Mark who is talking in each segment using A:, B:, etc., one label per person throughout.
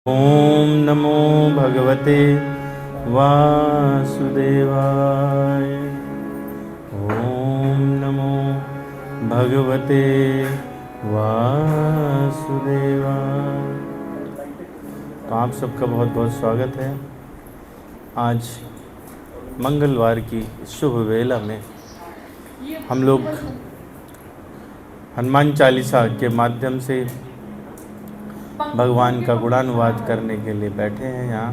A: ओम नमो भगवते वासुदेवाय। ओम नमो भगवते वासुदेवाय। तो आप सबका बहुत बहुत स्वागत है। आज मंगलवार की शुभ वेला में हम लोग हनुमान चालीसा के माध्यम से भगवान का गुणानुवाद करने के लिए बैठे हैं यहाँ।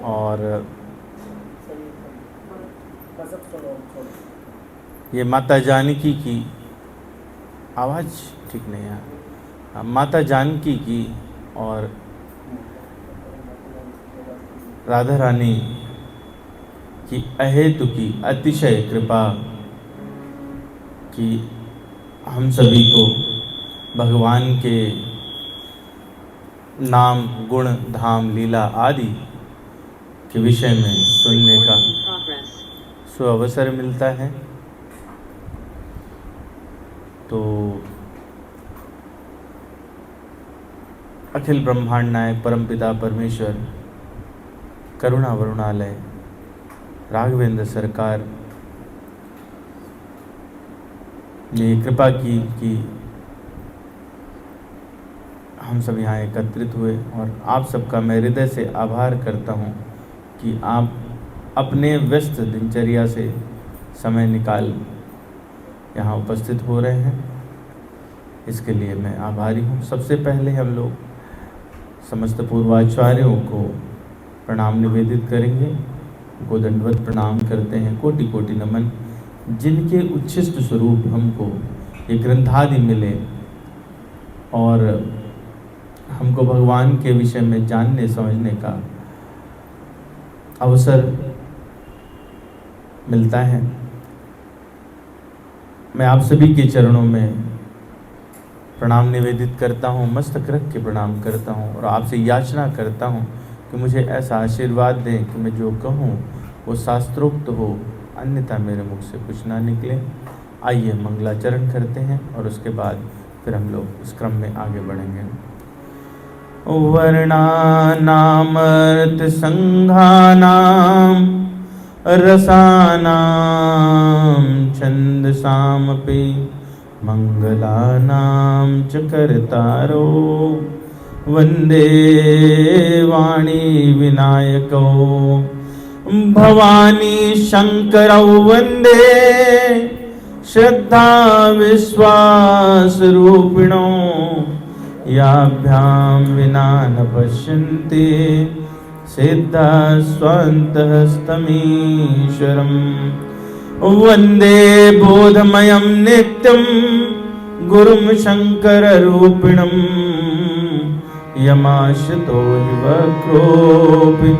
A: और ये माता जानकी की आवाज़ ठीक नहीं है, माता जानकी की और राधा रानी की अहेतु की अतिशय कृपा कि हम सभी को भगवान के नाम गुण धाम लीला आदि के विषय में सुनने का सुअवसर मिलता है। तो अखिल ब्रह्मांड नायक परमपिता परमेश्वर करुणा वरुणालय राघवेंद्र सरकार ने कृपा की कि हम सब यहाँ एकत्रित हुए। और आप सबका मैं हृदय से आभार करता हूँ कि आप अपने व्यस्त दिनचर्या से समय निकाल यहाँ उपस्थित हो रहे हैं, इसके लिए मैं आभारी हूँ। सबसे पहले हम लोग समस्त पूर्वाचार्यों को प्रणाम निवेदित करेंगे, उनको दंडवत प्रणाम करते हैं, कोटि कोटि नमन। जिनके उच्छिष्ट स्वरूप हमको ये ग्रंथादि मिले और हमको भगवान के विषय में जानने समझने का अवसर मिलता है, मैं आप सभी के चरणों में प्रणाम निवेदित करता हूँ, मस्तक रख के प्रणाम करता हूँ और आपसे याचना करता हूँ कि मुझे ऐसा आशीर्वाद दें कि मैं जो कहूँ वो शास्त्रोक्त हो, अन्यथा मेरे मुख से कुछ ना निकले। आइए मंगलाचरण करते हैं और उसके बाद फिर हम लोग इस क्रम में आगे बढ़ेंगे। वर्णानामर्थ संघानाम रसानाम छंदसामपि मंगलानाम च कर्तारो वंदे वाणी विनायको भवानी शंकरौ वंदे श्रद्धा विश्वास रूपिणो याभ्यां विना न पश्यन्ति सिद्धा स्वान्तहस्तमीश्वरम् वन्दे बोधमयं नित्यं गुरुं शङ्कररूपिणं यमाश्रितो हि वक्रोऽपि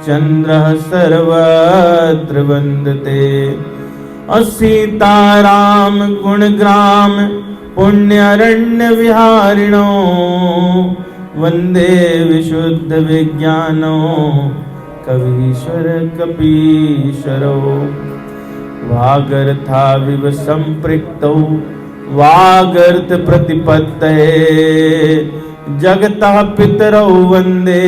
A: चन्द्रः सर्वत्र वन्दते सीताराम गुणग्राम पुण्यरण्य विहारिणो वंदे विशुद्ध विज्ञानो कवीश्वर कपीश्वरो वागर्थाविव संपृक्तौ वागर्थ प्रतिपत्तये जगतः पितरौ वंदे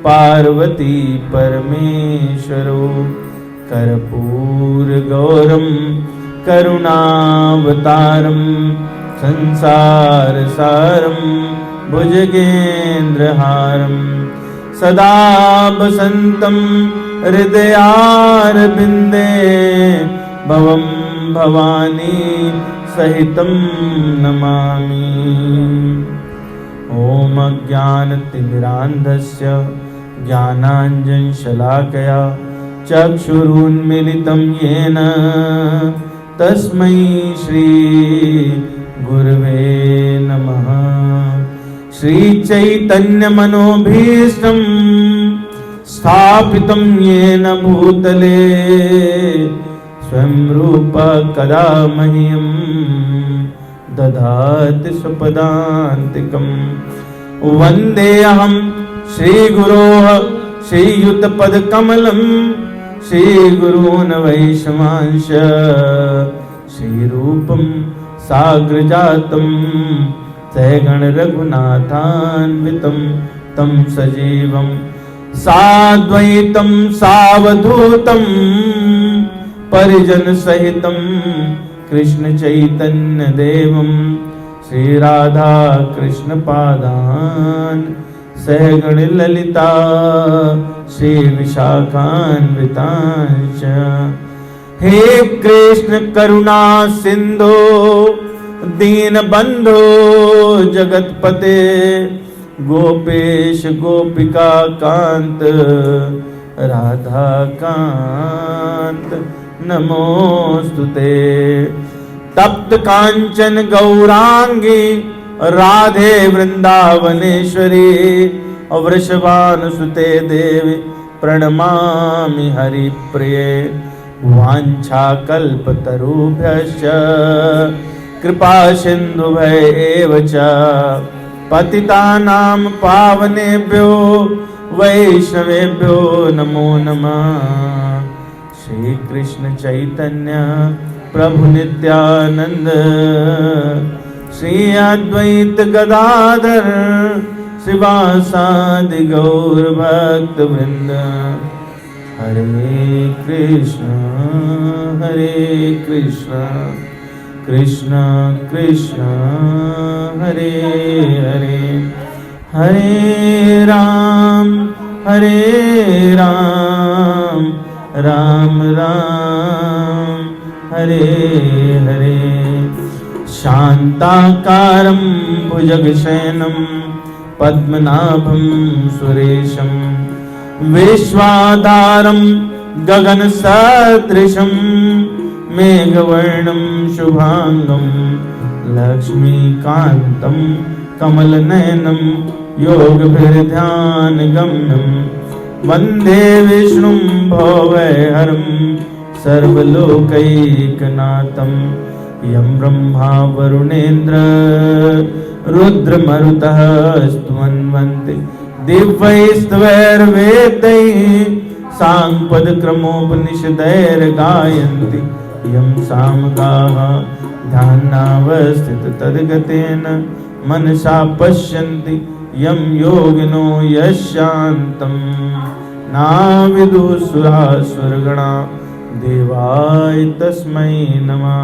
A: पार्वती परमेश्वरो कर्पूर गौरम करुणावतारम संसार सारम भुजगेन्द्रहारम सदा बसंतम हृदयारविंदे भवं भवानी सहितं नमामि। ओम अज्ञानतिमिरान्धस्य ज्ञानाञ्जनशलाकया चक्षुरुन्मीलितं येन तस्मै श्री गुरवे नमः। श्री चैतन्य मनोभीष्टं स्थापितं येन भूतले स्वयं रूप कदा मह्यं ददाति स्वपदान्तिकं। वन्देऽहं श्रीगुरोः श्रीयुतपदकमलं श्रीगुरून् वैष्णवांश श्रीरूपं साग्रजातं सहगण रघुनाथान्वितं तं सजीवं साद्वैतं सावधूतं परिजन सहितं कृष्ण चैतन्य देवं श्री राधा कृष्ण पादान सहगण ललिता श्री विशाखान्वितांश। हे कृष्ण करुणा सिंधु दीन बंधो जगतपते गोपेश गोपिका कांत राधा कांत नमोस्तुते। तप्त कांचन गौरांगी राधे वृंदावनेश्वरी वृषभानुसुते देवी प्रणमामि हरिप्रिये। वाञ्छाकल्पतरुभ्यश्च कृपा सिन्धुभ्यैव च पतितानां पावनेभ्यो वैष्णवेभ्यो नमो नमः। श्री कृष्ण चैतन्य प्रभु नित्यानंद श्री अद्वैत गदाधर श्रीवासादि गौर भक्त वृंद। हरे कृष्ण कृष्ण कृष्ण हरे हरे हरे राम राम राम हरे हरे। शान्ताकारं भुजगशयनं पद्मनाभं सुरेशं विश्वाधारं गगनसदृशं मेघवर्णं शुभांगं लक्ष्मीकान्तं कमलनयनं योगभिर्ध्यानगम्यं वन्दे विष्णुं भवभयहरं सर्वलोकैकनाथं। यं ब्रह्मा वरुणेन्द्र रुद्रमरुतः स्तुवन्ति दिव्यैस्त्वैर्वेदैः साङ्गपदक्रमोपनिषदैर्गायन्ति। यं सामगाः ध्यानावस्थिततद्गतेन मनसा पश्यन्ति यं योगिनो यशान्तं नाविदुसुरासुरगणा देवाय तस्मै नमः।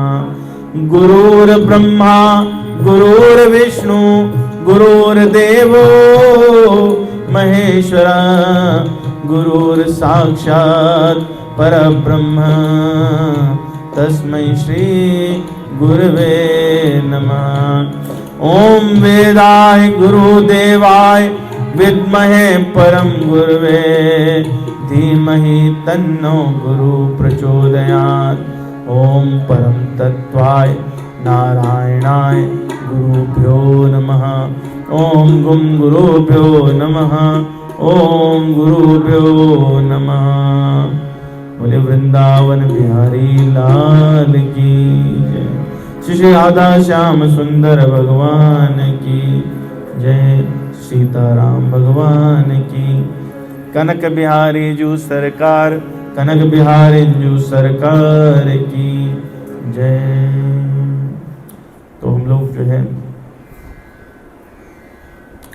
A: गुरुर्ब्रह्मा गुरुर्विष्णु गुरुर्देवो महेश्वरा गुरुर्साक्षात् परब्रह्म तस्मै श्री गुरवे नमः। ओम वेदाय गुरुदेवाय विद्महे परम गुरवे धीमहि तन्नो गुरु प्रचोदयात्। ओम परम तत्वाय नारायणाय गुरुभ्यो नमः। ओम गुम गुरुभ्यो नमः। ओम गुरुभ्यो नमः। बोले वृंदावन बिहारी लाल की जय। श्री राधा श्याम सुंदर भगवान की जय। सीताराम भगवान की। कनक बिहारी जू सरकार कनक बिहारी जू सरकार की जय। तो हम लोग जो है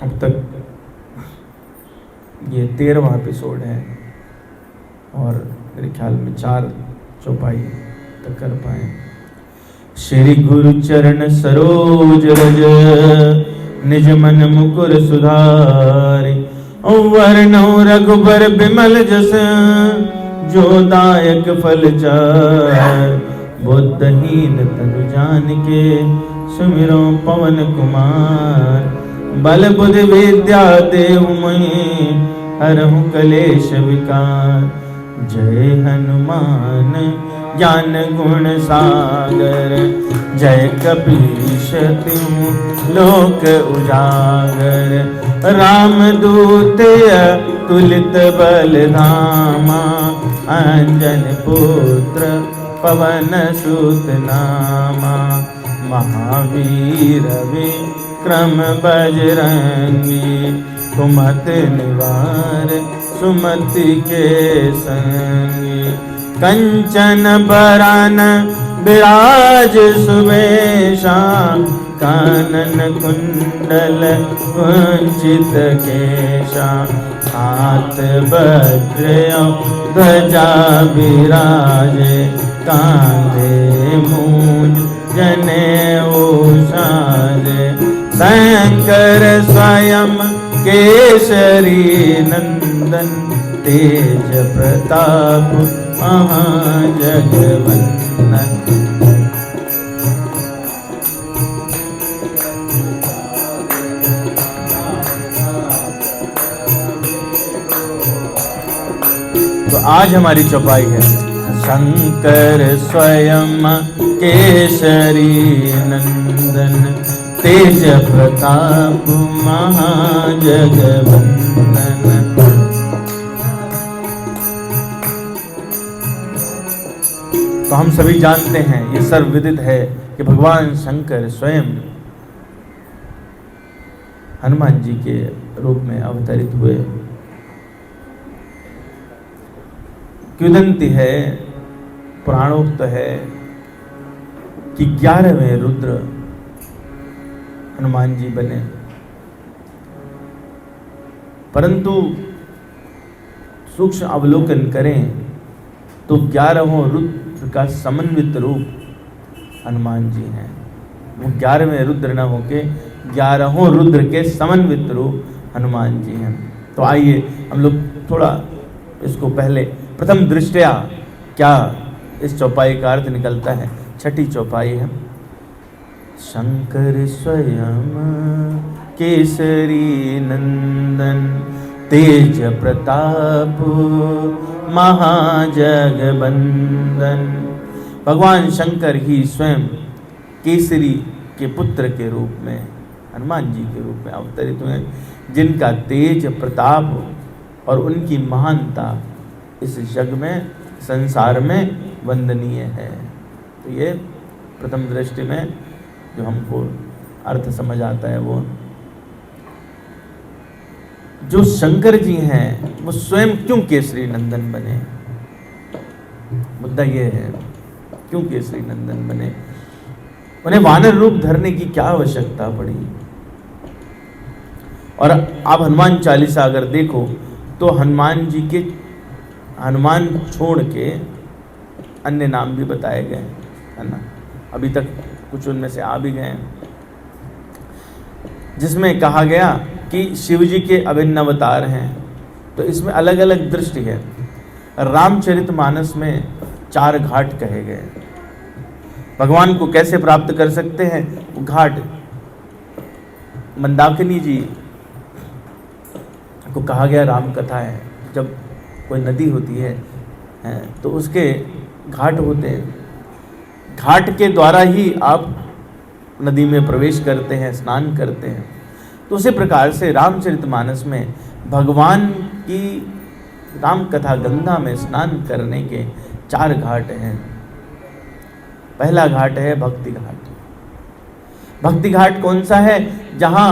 A: अब तक ये 13वां एपिसोड है और मेरे ख्याल में 4 चौपाई तक कर पाए। श्री गुरु चरण सरोज रज निज मन मुकुर सुधारि। वर्णौ रघुबर बिमल जस जो दायक फल चार। बुद्धहीन तनु जानिके सुमिरो पवन कुमार। बल बुद्धि विद्या देहु मोहि हरहु कलेश विकार। जय हनुमान ज्ञान गुण सागर। जय कपीश तिहु लोक उजागर। राम दूत तुलित बल धामा। अंजन पुत्र पवन सुत नामा। महावीर विक्रम बजरंगी। कुमति निवार सुमति के संगी। कंचन बरन विराज सुबेशा। कानन कुंडल कुंचित केशा, हाथ वज्र ध्वजा विराजे, कांधे मूंज जनेऊ साजे। शंकर स्वयं केसरी नंदन, तेज प्रताप महाजगवंदन। तो आज हमारी चौपाई है शंकर स्वयं केसरी नंदन, तेज प्रताप महाजगवंदन। तो हम सभी जानते हैं, ये सर्वविदित है कि भगवान शंकर स्वयं हनुमान जी के रूप में अवतरित हुए। किंवदंती है, पुराणोक्त है कि 11वें रुद्र हनुमान जी बने, परंतु सूक्ष्म अवलोकन करें तो 11वें रुद्र का समन्वित रूप हनुमान जी हैं। वो 11वें रुद्र न होके 11वें रुद्र के समन्वित रूप हनुमान जी हैं। तो आइए हम लोग थोड़ा इसको पहले प्रथम दृष्टया क्या इस चौपाई का अर्थ निकलता है। छठी चौपाई है शंकर स्वयं केसरी नंदन, तेज प्रताप महाजगवंदन। भगवान शंकर ही स्वयं केसरी के पुत्र के रूप में हनुमान जी के रूप में अवतरित हुए, जिनका तेज प्रताप और उनकी महानता इस जग में संसार में वंदनीय है। तो ये प्रथम दृष्टि में जो हमको अर्थ समझ आता है, वो जो शंकर जी हैं वो स्वयं क्यों केसरी नंदन बने। मुद्दा ये है क्यों केसरी नंदन बने, उन्हें वानर रूप धरने की क्या आवश्यकता पड़ी। और आप हनुमान चालीसा अगर देखो तो हनुमान जी के हनुमान छोड़ के अन्य नाम भी बताए गए है ना, अभी तक कुछ उनमें से आ भी गए हैं, जिसमें कहा गया कि शिव जी के अभिन्न अवतार हैं। तो इसमें अलग अलग दृष्टि है। रामचरितमानस में 4 घाट कहे गए। भगवान को कैसे प्राप्त कर सकते हैं, वो घाट मंदाकिनी जी को कहा गया राम कथा है। जब कोई नदी होती है तो उसके घाट होते हैं, घाट के द्वारा ही आप नदी में प्रवेश करते हैं, स्नान करते हैं। तो उसी प्रकार से रामचरितमानस में भगवान की राम कथा गंगा में स्नान करने के 4 घाट हैं। पहला घाट है भक्ति घाट। भक्ति घाट कौन सा है, जहाँ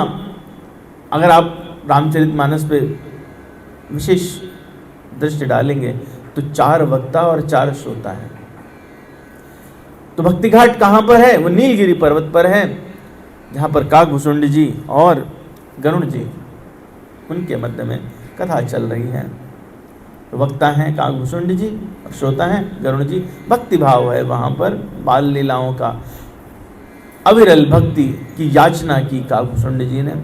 A: अगर आप रामचरितमानस पे विशेष दृष्टि डालेंगे तो 4 वक्ता और 4 श्रोता है। तो भक्ति घाट कहाँ पर है, वो नीलगिरी पर्वत पर है, जहाँ पर काकभूषुंड जी और गरुड़ जी उनके मध्य में कथा चल रही है। तो वक्ता हैं काकभूषुंड जी और श्रोता हैं गरुड़ जी। भक्ति भाव है वहाँ पर, बाल लीलाओं का अविरल भक्ति की याचना की काकभूषुंड जी ने।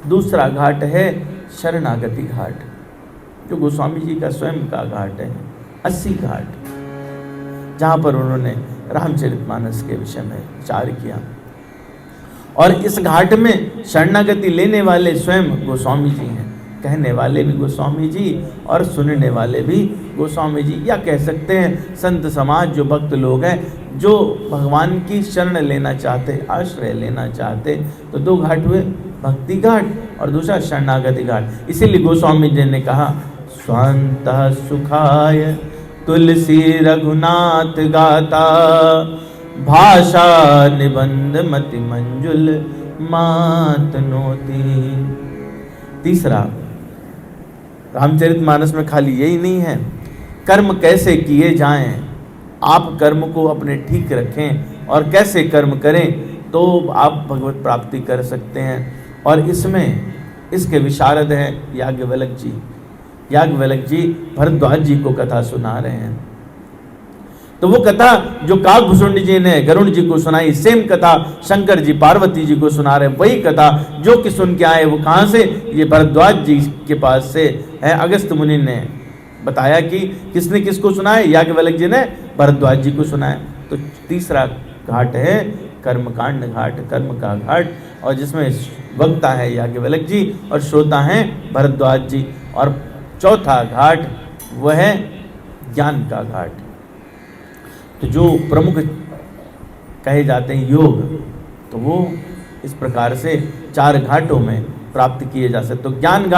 A: दूसरा घाट है शरणागति घाट, जो गोस्वामी जी का स्वयं का घाट है, 80 घाट, जहाँ पर उन्होंने रामचरितमानस के विषय में विचार किया। और इस घाट में शरणागति लेने वाले स्वयं गोस्वामी जी हैं, कहने वाले भी गोस्वामी जी और सुनने वाले भी गोस्वामी जी, या कह सकते हैं संत समाज, जो भक्त लोग हैं, जो भगवान की शरण लेना चाहते, आश्रय लेना चाहते। तो 2 घाट हुए, भक्ति घाट और दूसरा शरणागति घाट। इसीलिए गोस्वामी जी ने कहा स्वांतः सुखाय तुलसी रघुनाथ गाता, भाषा निबंध मति मंजुल मात नोती। तीसरा, रामचरितमानस में खाली यही नहीं है, कर्म कैसे किए जाएं, आप कर्म को अपने ठीक रखें और कैसे कर्म करें। तो आप भगवत प्राप्ति कर सकते हैं। और इसमें इसके विशारद हैं याज्ञवल्क्य जी। याज्ञवल्क्य जी भरद्वाज जी को कथा सुना रहे हैं। तो वो कथा जो काकभूषुंड जी ने गरुड़ जी को सुनाई, सेम कथा शंकर जी पार्वती जी को सुना रहे। वही कथा जो कि सुन के आए, वो कहाँ से? ये भरद्वाज जी के पास से है। अगस्त मुनि ने बताया कि किसने किसको सुनाया? याज्ञवल्क्य जी ने भरद्वाज जी को सुनाया। तो तीसरा घाट है कर्मकांड घाट, कर्म का घाट, और जिसमें वक्ता है याज्ञवल्क्य जी और श्रोता हैं भरद्वाज जी। और चौथा घाट वह है ज्ञान का घाट। तो जो प्रमुख कहे जाते हैं योग, तो वो इस प्रकार से 4 घाटों में प्राप्त किए जा सकते। तो ज्ञान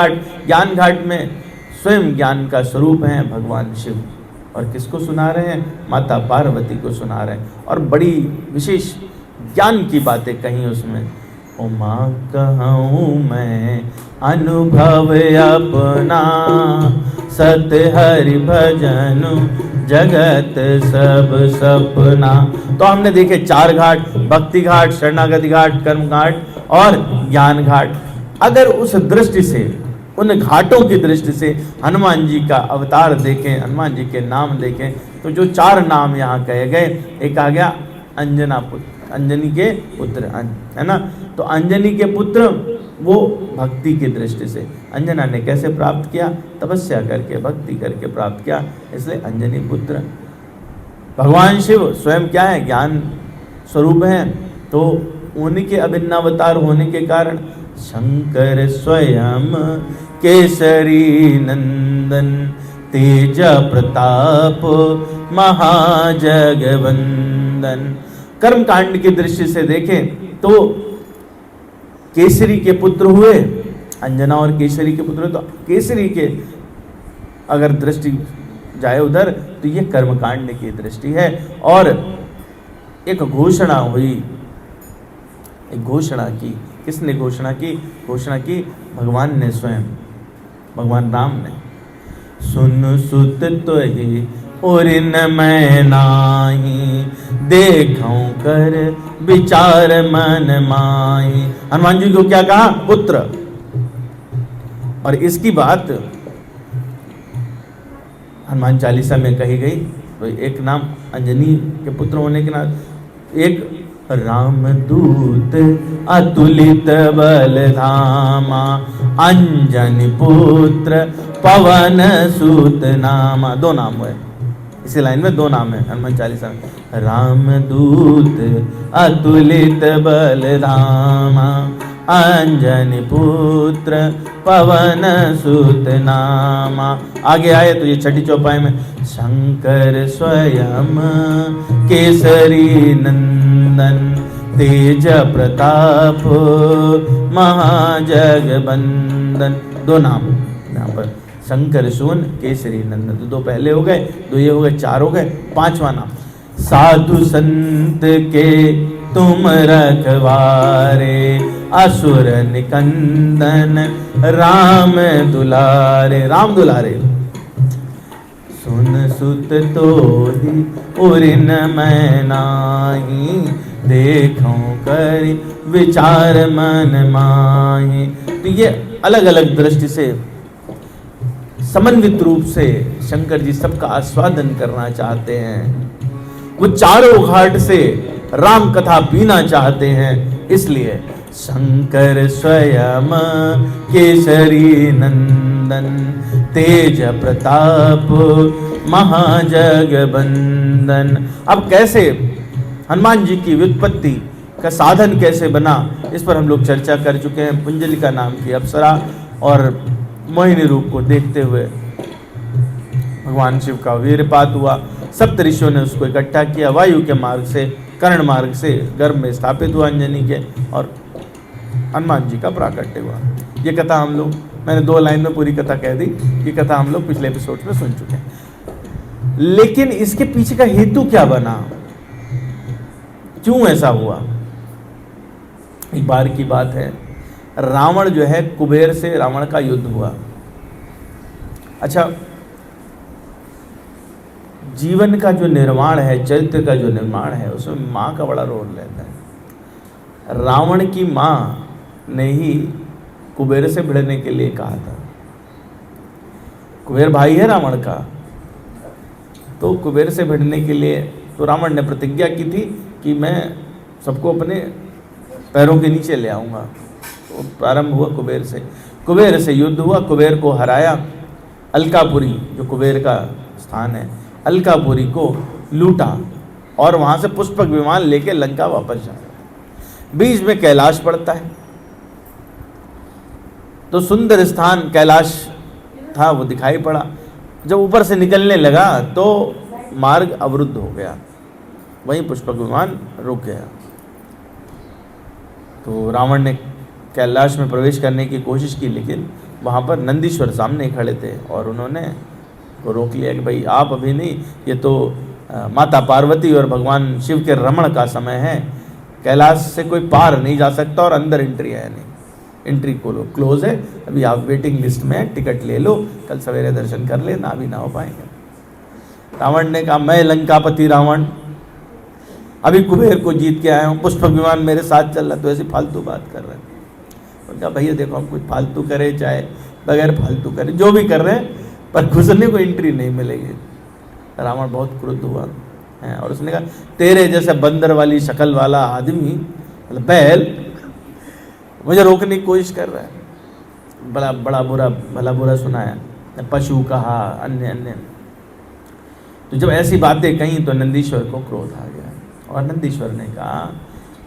A: घाट में स्वयं ज्ञान का स्वरूप है भगवान शिव। और किसको सुना रहे हैं? माता पार्वती को सुना रहे हैं। और बड़ी विशेष ज्ञान की बातें कही उसमें। ओ माँ कहूँ मैं अनुभव अपना, सत हरि भजन जगत सब सपना। तो हमने देखे 4 घाट, भक्ति घाट, शरणागति घाट, कर्म घाट और ज्ञान घाट। अगर उस दृष्टि से, उन घाटों की दृष्टि से हनुमान जी का अवतार देखें, हनुमान जी के नाम देखें, तो जो 4 नाम यहाँ कहे गए, एक आ गया अंजना पुत्र, अंजनी के पुत्र, है ना। तो अंजनी के पुत्र वो भक्ति की दृष्टि से, अंजना ने कैसे प्राप्त किया? तपस्या करके, भक्ति करके प्राप्त किया, इसलिए अंजनी पुत्र। भगवान शिव स्वयं क्या है? ज्ञान स्वरूप हैं। तो उन्हीं के अभिन्न अवतार होने के कारण शंकर स्वयं केसरी नंदन, तेज प्रताप महाजगवंदन। कर्मकांड की दृष्टि से देखें तो केसरी के पुत्र हुए, अंजना और केसरी के पुत्र हुए। तो केसरी के अगर दृष्टि जाए उधर, तो ये कर्मकांड की दृष्टि है। और एक घोषणा हुई, एक घोषणा की। किसने घोषणा की? घोषणा की भगवान ने स्वयं, भगवान राम ने। सुन सुत तो ही और न मैं नाही, देखूं कर विचार मन माही। हनुमान जी को क्या कहा? पुत्र। और इसकी बात हनुमान चालीसा में कही गई। तो एक नाम अंजनी के पुत्र होने के नाते, एक रामदूत अतुलित बल धामा, अंजनी पुत्र पवन सुत नामा। 2 नाम हुए इसी लाइन में, 2 नाम है हनुमान चालीसा में। रामदूत अतुलित बल धामा, अंजनी पुत्र पवन सुत नामा। आगे आए तो ये छठी चौपाई में, शंकर स्वयं केसरी नंदन, तेज प्रताप महाजगवंदन। 2 नाम यहाँ पर, शंकर सुवन केसरी नंदन। तो 2 पहले हो गए, 2 ये हो गए, 4 हो गए। 5वां नाम, साधु संत के तुम रखवारे, असुर निकंदन राम दुलारे। राम दुलारे। सुन सुत तो ही और न मैं नाही, देखूं कर विचार मन माही। तो ये अलग अलग दृष्टि से, समन्वित रूप से शंकर जी सबका आस्वादन करना चाहते हैं। वो चारों घाट से राम कथा पीना चाहते हैं। इसलिए शंकर स्वयं केसरी नंदन, तेज प्रताप महाजगवंदन। अब कैसे हनुमान जी की व्युत्पत्ति का साधन कैसे बना, इस पर हम लोग चर्चा कर चुके हैं। पुंजलिका नाम की अप्सरा और मोहिनी रूप को देखते हुए भगवान शिव का वीरपात हुआ। सप्त ऋषियों ने उसको इकट्ठा किया, वायु के मार्ग से, कर्ण मार्ग से गर्भ में स्थापित हुआ अंजनी के, और हनुमान जी का प्राकट्य हुआ। ये कथा हम लोग, मैंने 2 लाइन में पूरी कथा कह दी। ये कथा हम लोग पिछले एपिसोड में सुन चुके हैं। लेकिन इसके पीछे का हेतु क्या बना, क्यों ऐसा हुआ? एक बार की बात है, रावण जो है, कुबेर से रावण का युद्ध हुआ। अच्छा, जीवन का जो निर्माण है, चरित्र का जो निर्माण है, उसमें माँ का बड़ा रोल रहता है। रावण की माँ ने ही कुबेर से भिड़ने के लिए कहा था। कुबेर भाई है रावण का, तो कुबेर से भिड़ने के लिए तो रावण ने प्रतिज्ञा की थी कि मैं सबको अपने पैरों के नीचे ले आऊँगा। तो प्रारंभ हुआ कुबेर से युद्ध हुआ, कुबेर को हराया, अलकापुरी जो कुबेर का स्थान है, अलकापुरी को लूटा और वहाँ से पुष्पक विमान लेके लंका वापस जाया। बीच में कैलाश पड़ता है, तो सुंदर स्थान कैलाश था वो दिखाई पड़ा। जब ऊपर से निकलने लगा तो मार्ग अवरुद्ध हो गया, वहीं पुष्पक विमान रुक गया। तो रावण ने कैलाश में प्रवेश करने की कोशिश की, लेकिन वहाँ पर नंदीश्वर सामने खड़े थे और उन्होंने को रोक लिया कि भाई आप अभी नहीं, ये तो माता पार्वती और भगवान शिव के रमण का समय है, कैलाश से कोई पार नहीं जा सकता और अंदर एंट्री है नहीं, एंट्री क्लोज है, अभी आप वेटिंग लिस्ट में है, टिकट ले लो, कल सवेरे दर्शन कर लेना, अभी ना हो पाएंगे। रावण ने कहा मैं लंकापति रावण अभी कुबेर को जीत के आया हूँ, पुष्पक विमान मेरे साथ चल रहा, तो ऐसी फालतू बात कर रहे हैं। उनका भैया देखो हम कुछ फालतू करें चाहे बगैर फालतू करें, जो भी कर रहे हैं, पर घुसने को एंट्री नहीं मिलेगी। रावण बहुत क्रुद्ध हुआ है और उसने कहा तेरे जैसे बंदर वाली शक्ल वाला आदमी, मतलब बैल, मुझे रोकने की कोशिश कर रहा है, बड़ा बुरा सुनाया, पशु कहा, अन्य अन्य। तो जब ऐसी बातें कहीं तो नंदीश्वर को क्रोध आ गया और नंदीश्वर ने कहा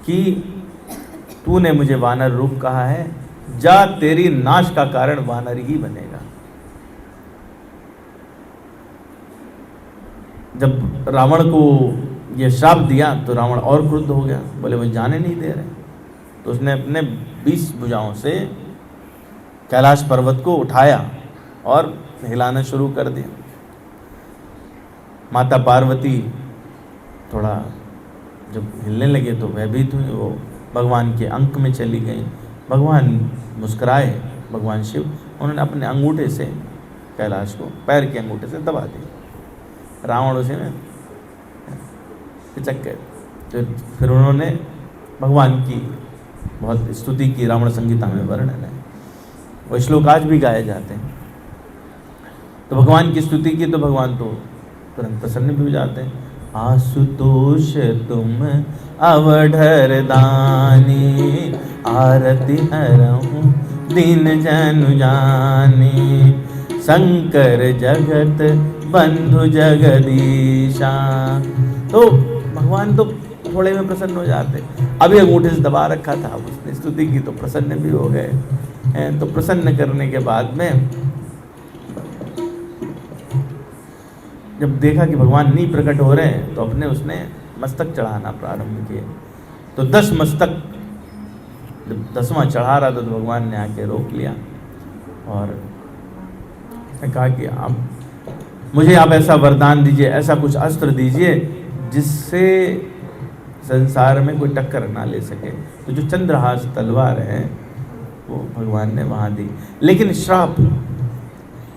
A: कि तूने मुझे वानर रूप कहा है, जा तेरी नाश का कारण वानर ही बनेगा। जब रावण को ये श्राप दिया तो रावण और क्रुद्ध हो गया, बोले वो जाने नहीं दे रहे। तो उसने अपने 20 भुजाओं से कैलाश पर्वत को उठाया और हिलाना शुरू कर दिया। माता पार्वती थोड़ा जब हिलने लगे तो भयभीत हुई, वो भगवान के अंक में चली गई। भगवान मुस्कुराए, भगवान शिव, उन्होंने अपने अंगूठे से कैलाश को पैर के अंगूठे से दबा दिया। रावण उसे में पिचक गए। तो फिर उन्होंने भगवान की बहुत स्तुति की, रावण संगीता में वर्णन है, वो श्लोक आज भी गाए जाते हैं। तो भगवान की स्तुति की तो भगवान तो तुरंत प्रसन्न भी हो जाते हैं। आशुतोष तुम अवधर दानी, आरती हरहूँ दीन जनु जानी, शंकर जगत बंधु जगदीशा। तो भगवान तो थोड़े में प्रसन्न हो जाते। अभी अंगूठे से दबा रखा था, उसने स्तुति की तो प्रसन्न भी हो गए। तो प्रसन्न करने के बाद में जब देखा कि भगवान नहीं प्रकट हो रहे हैं तो अपने उसने मस्तक चढ़ाना प्रारंभ किए। तो 10 मस्तक, जब 10वां चढ़ा रहा था तो भगवान ने आके रोक लिया और कहा कि मुझे आप ऐसा वरदान दीजिए, ऐसा कुछ अस्त्र दीजिए जिससे संसार में कोई टक्कर ना ले सके। तो जो चंद्रहास तलवार है वो भगवान ने वहाँ दी, लेकिन श्राप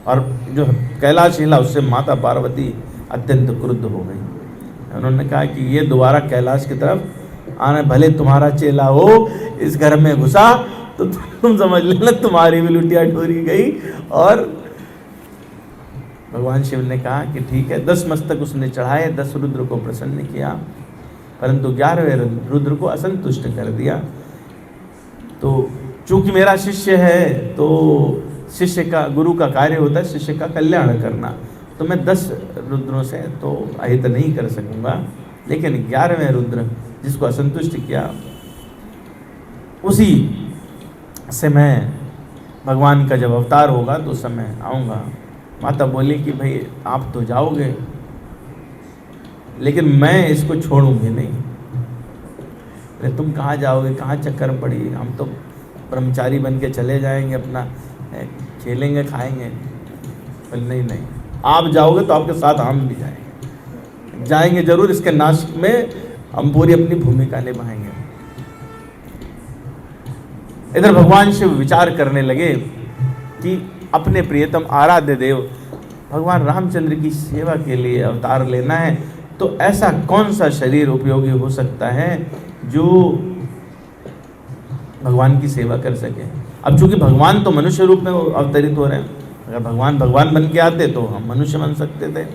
A: और जो कैलाश हिला उससे माता पार्वती अत्यंत क्रुद्ध हो गई। उन्होंने कहा कि ये दोबारा कैलाश की तरफ आना, भले तुम्हारा चेला हो, इस घर में घुसा तो तुम समझ लेना तुम्हारी भी लुटिया डोरी गई। और भगवान शिव ने कहा कि ठीक है, 10 मस्तक उसने चढ़ाए, 10 रुद्र को प्रसन्न किया, परंतु 11वें रुद्र को असंतुष्ट कर दिया। तो चूंकि मेरा शिष्य है तो शिष्य का, गुरु का कार्य होता है शिष्य का कल्याण करना, तो मैं 10 रुद्रों से तो अहित नहीं कर सकूंगा, लेकिन 11वें रुद्र जिसको असंतुष्ट किया उसी से मैं, भगवान का जब अवतार होगा तो उस समय आऊँगा। माता बोली कि भाई आप तो जाओगे लेकिन मैं इसको छोड़ूंगी नहीं। अरे तुम कहाँ जाओगे, कहाँ चक्कर पड़ी, हम तो ब्रह्मचारी बन के चले जाएंगे, अपना खेलेंगे खाएंगे। नहीं, आप जाओगे तो आपके साथ हम भी जाएंगे जरूर, इसके नाश में हम पूरी अपनी भूमिका निभाएंगे। इधर भगवान शिव विचार करने लगे कि अपने प्रियतम आराध्य देव भगवान रामचंद्र की सेवा के लिए अवतार लेना है, तो ऐसा कौन सा शरीर उपयोगी हो सकता है जो भगवान की सेवा कर सकें। अब चूंकि भगवान तो मनुष्य रूप में अवतरित हो रहे हैं, अगर भगवान बन के आते तो हम मनुष्य बन सकते थे।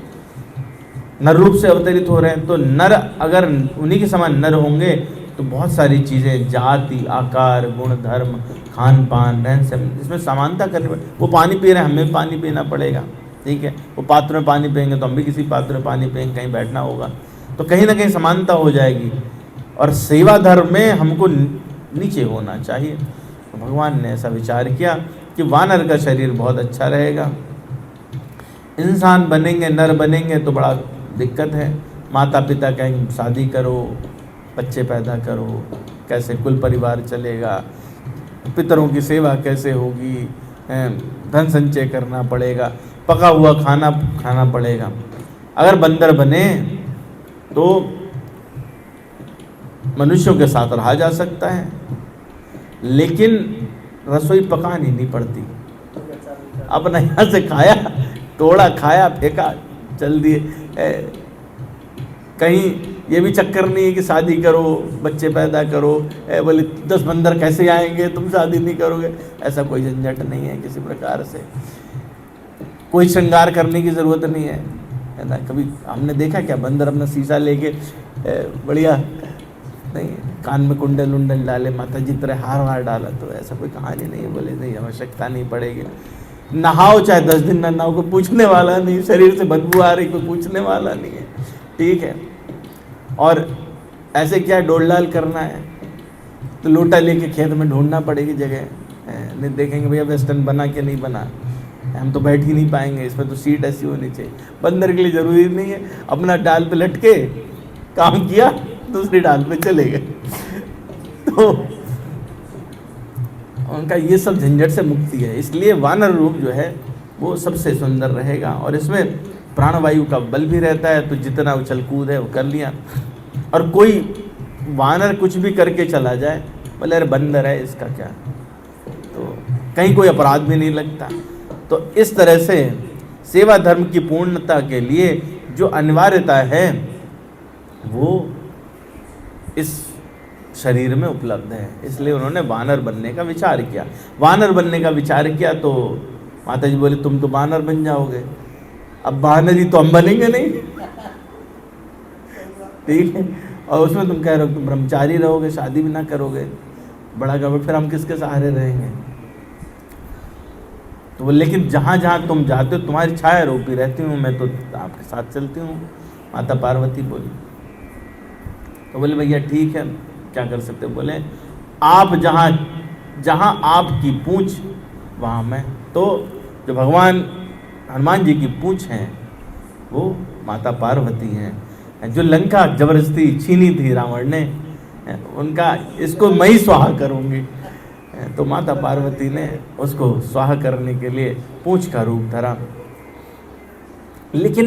A: नर रूप से अवतरित हो रहे हैं तो नर अगर उन्हीं के समान नर होंगे तो बहुत सारी चीज़ें, जाति, आकार, गुण, धर्म, खान पान, रहन सहन, इसमें समानता करनी पड़ेगी। वो पानी पी रहे हैं, हमें भी पानी पीना पड़ेगा, ठीक है। वो पात्र में पानी पियेंगे तो हम भी किसी पात्र में पानी पियेंगे, कहीं बैठना होगा, तो कहीं ना कहीं समानता हो जाएगी। और सेवा धर्म में हमको नीचे होना चाहिए। तो भगवान ने ऐसा विचार किया कि वानर का शरीर बहुत अच्छा रहेगा, इंसान बनेंगे, नर बनेंगे तो बड़ा दिक्कत है। माता पिता कहेंगे शादी करो, बच्चे पैदा करो, कैसे कुल परिवार चलेगा, पितरों की सेवा कैसे होगी, धन संचय करना पड़ेगा, पका हुआ खाना खाना पड़ेगा। अगर बंदर बने तो मनुष्यों के साथ रहा जा सकता है, लेकिन रसोई पकानी नहीं पड़ती। अपना यहाँ से खाया, तोड़ा, खाया, फेंका, चल दिए। कहीं ये भी चक्कर नहीं है कि शादी करो, बच्चे पैदा करो, बोले 10 बंदर कैसे आएंगे, तुम शादी नहीं करोगे, ऐसा कोई झंझट नहीं है। किसी प्रकार से कोई श्रृंगार करने की ज़रूरत नहीं है ना। कभी हमने देखा क्या बंदर अपना शीशा लेके बढ़िया नहीं, कान में कुंडल उंडल डाले, माता जी तरह हार वार डाला, तो ऐसा कोई कहानी नहीं है। बोले नहीं, आवश्यकता नहीं पड़ेगी। नहाओ चाहे 10 दिन ना नहाओ, कोई पूछने वाला नहीं, शरीर से बदबू आ रही, कोई पूछने वाला नहीं है, ठीक है। और ऐसे क्या डोल-डाल करना है तो लोटा लेके खेत में ढूंढना पड़ेगी जगह, नहीं देखेंगे भैया वेस्टर्न बना के नहीं बना, हम तो बैठ ही नहीं पाएंगे, इसमें तो सीट ऐसी होनी चाहिए। बंदर के लिए ज़रूरी नहीं है, अपना डाल पे लटके काम किया, दूसरी डाल पे चले गए। तो उनका ये सब झंझट से मुक्ति है, इसलिए वानर रूप जो है वो सबसे सुंदर रहेगा। और इसमें प्राणवायु का बल भी रहता है, तो जितना उछल कूद है वो कर लिया। और कोई वानर कुछ भी करके चला जाए, बोले अरे बंदर है, इसका क्या, तो कहीं कोई अपराध भी नहीं लगता। तो इस तरह से सेवा धर्म की पूर्णता के लिए जो अनिवार्यता है वो इस शरीर में उपलब्ध है, इसलिए उन्होंने वानर बनने का विचार किया। वानर बनने का विचार किया तो माता जी बोले तुम तो वानर बन जाओगे, अब वानर ही तो हम बनेंगे नहीं, ठीक है। और उसमें तुम कह रहे हो तुम ब्रह्मचारी रहोगे, शादी भी ना करोगे, बड़ा गड़बड़, फिर हम किसके सहारे रहेंगे। तो बोले लेकिन जहाँ जहाँ तुम जाते हो तुम्हारी छाया रूपी रहती हूँ, मैं तो आपके साथ चलती हूँ, माता पार्वती बोली। तो बोले भैया ठीक है, क्या कर सकते हो। बोले आप जहाँ जहाँ आपकी पूंछ वहाँ मैं। तो जो भगवान हनुमान जी की पूंछ हैं वो माता पार्वती हैं, जो लंका जबरदस्ती छीनी थी रावण ने, उनका इसको मैं ही स्वाहा करूँगी, तो माता पार्वती ने उसको स्वाहा करने के लिए पूंछ का रूप धरा। लेकिन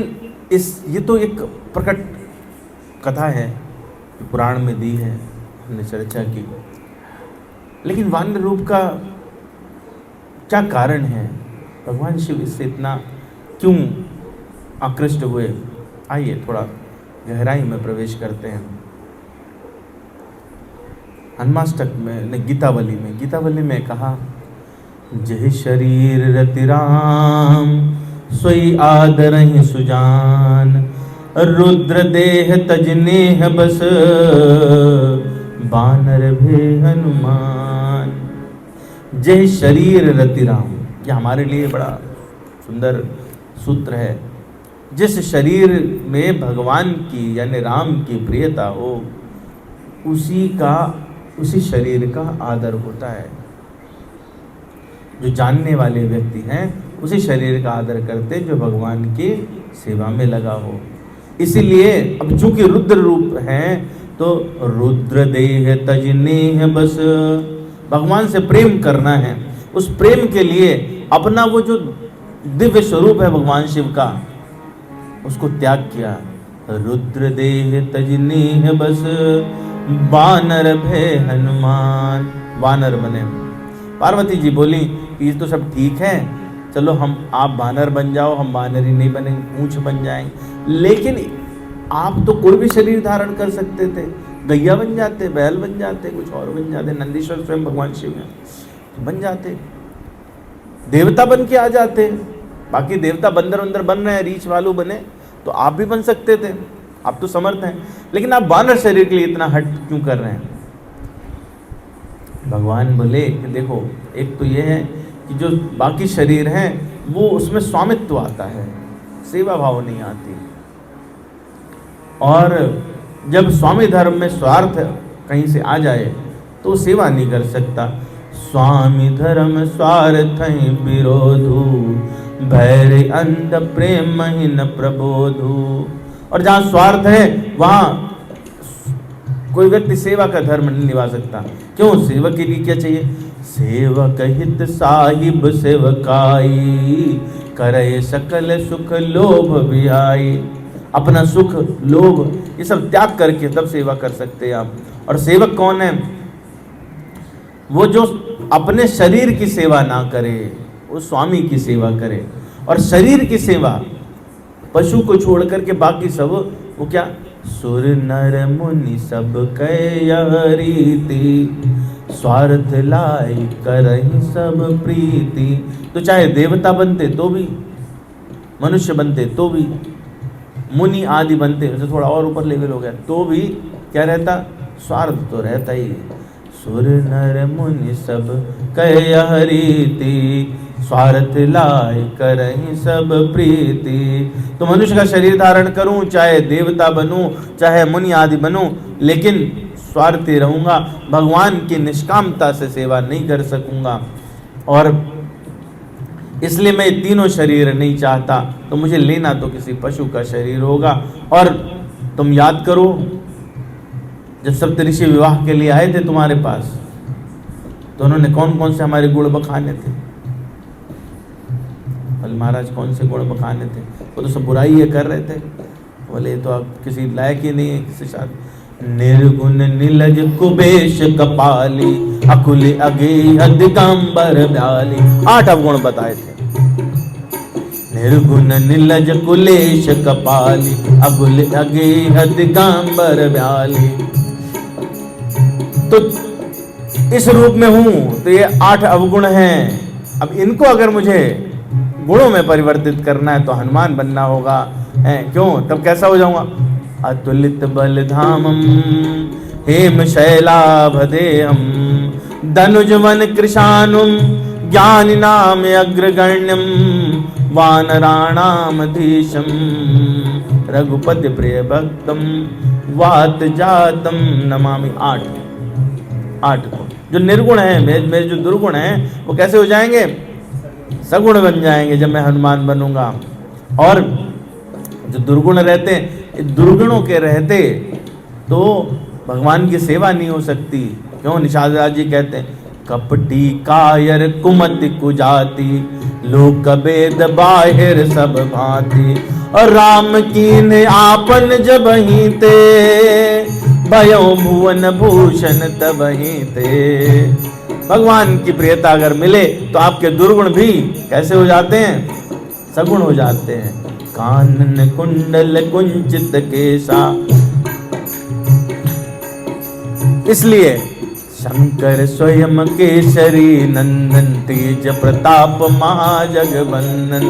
A: ये तो एक प्रकट कथा है, पुराण में दी है, हमने चर्चा की। लेकिन वानर रूप का क्या कारण है, भगवान शिव इससे इतना क्यों आकृष्ट हुए, आइए थोड़ा गहराई में प्रवेश करते हैं। हनुमाष्टक में, गीतावली में कहा, जय शरीर रति राम सोई आदरहि सुजान, रुद्र देह तजनेह बस बानर भे हनुमान। जय शरीर रति राम, ये हमारे लिए बड़ा सुंदर सूत्र है। जिस शरीर में भगवान की यानी राम की प्रियता हो, उसी शरीर का आदर होता है। जो जानने वाले व्यक्ति हैं उसी शरीर का आदर करते जो भगवान की सेवा में लगा हो। इसीलिए अब चूंकि रुद्र रूप हैं तो रुद्र देह तजनेह बस, भगवान से प्रेम करना है, उस प्रेम के लिए अपना वो जो दिव्य स्वरूप है भगवान शिव का उसको त्याग किया। रुद्र देह तजनेह बस बानर भय हनुमान, वानर बने। पार्वती जी बोली ये तो सब ठीक है, चलो आप वानर बन जाओ, हम वानर ही नहीं बनेंगे, पूंछ बन जाएंगे। लेकिन आप तो कोई भी शरीर धारण कर सकते थे, गैया बन जाते, बैल बन जाते, कुछ और बन जाते। नंदीश्वर स्वयं भगवान शिव हैं, बन जाते, देवता बन के आ जाते। बाकी देवता बंदर वंदर बन रहे हैं, रीछ भालू बने, तो आप भी बन सकते थे, आप तो समर्थ हैं। लेकिन आप वानर शरीर के लिए इतना हट क्यों कर रहे हैं? भगवान बोले कि देखो, एक तो ये है कि जो बाकी शरीर हैं वो उसमें स्वामित्व आता है, सेवा भाव नहीं आती। और जब स्वामी धर्म में स्वार्थ कहीं से आ जाए तो सेवा नहीं कर सकता। स्वामी धर्म स्वार्थ विरोधु, भैर अंध प्रेम ही न प्रबोधु। और जहाँ स्वार्थ है वहाँ कोई व्यक्ति सेवा का धर्म नहीं निभा सकता। क्यों? सेवक के लिए क्या चाहिए? सेवक हित साहिब सेवकाई, करे सकल सुख लोभ बिहाई। अपना सुख, लोभ, ये सब त्याग करके तब सेवा कर सकते हैं आप। और सेवक कौन है? वो जो अपने शरीर की सेवा ना करे, वो स्वामी की सेवा करे। और शरीर की सेवा, पशु को छोड़ करके बाकी सब, वो क्या? सुर नर मुनि सब कय रीति, स्वार्थ लाई करहि सब प्रीति। तो चाहे देवता बनते तो भी, मनुष्य बनते तो भी, मुनि आदि बनते, उसे थोड़ा और ऊपर लेवल हो गया तो भी क्या रहता? स्वार्थ तो रहता ही। सुर नर मुनि सब कय रीति, स्वार्थ लाय करहि सब प्रीति। तो मनुष्य का शरीर धारण करूं, चाहे देवता बनूं, चाहे मुनि आदि बनूं, लेकिन स्वार्थी रहूंगा, भगवान की निष्कामता से सेवा नहीं कर सकूंगा। और इसलिए मैं तीनों शरीर नहीं चाहता, तो मुझे लेना तो किसी पशु का शरीर होगा। और तुम याद करो, जब सप्तऋषि विवाह के लिए आए थे तुम्हारे पास, तो उन्होंने कौन कौन से हमारे गुण बखाने थे? बोले महाराज कौन से गुण बखाने थे? वो तो सब बुराई ये कर रहे थे। बोले तो आप किसी लायक ही नहीं है किसी साथ। निर्गुण नीलज कुबेश कपाली, अकुल अगेह दिगंबर ब्याली। 8 अवगुण बताए थे। निर्गुण नीलज कुलेश कपाली, अकुल अगेह दिगंबर ब्याली। तो इस रूप में हूं तो ये 8 अवगुण हैं। अब इनको अगर मुझे गुणों में परिवर्तित करना है तो हनुमान बनना होगा, है क्यों? तब कैसा हो जाऊंगा? अतुलित बल धामम हेम शैलाभदेहम, धनुजवन कृशानुम ज्ञान नाम अग्रगण्यम, वानराणाम धीशम, रघुपति प्रिय भक्तम, वात जातम नमामि। 8 गुण जो निर्गुण है, मेरे जो दुर्गुण हैं वो कैसे हो जाएंगे? सगुण बन जाएंगे जब मैं हनुमान बनूंगा। और जो दुर्गुण रहते हैं, दुर्गुणों के रहते तो भगवान की सेवा नहीं हो सकती। क्यों? निषाद राज जी कहते हैं, कपटी कायर कुमति कुजाति, लोक वेद बाहिर सब भांति। और राम कीन आपन जब ही ते, भयो भुवन भूषण तब ही ते। भगवान की प्रियता अगर मिले तो आपके दुर्गुण भी कैसे हो जाते हैं? सगुण हो जाते हैं। कानन कुंडल कुंचित केसा, इसलिए शंकर स्वयं केसरी नंदन, तेज प्रताप महाजगवंदन।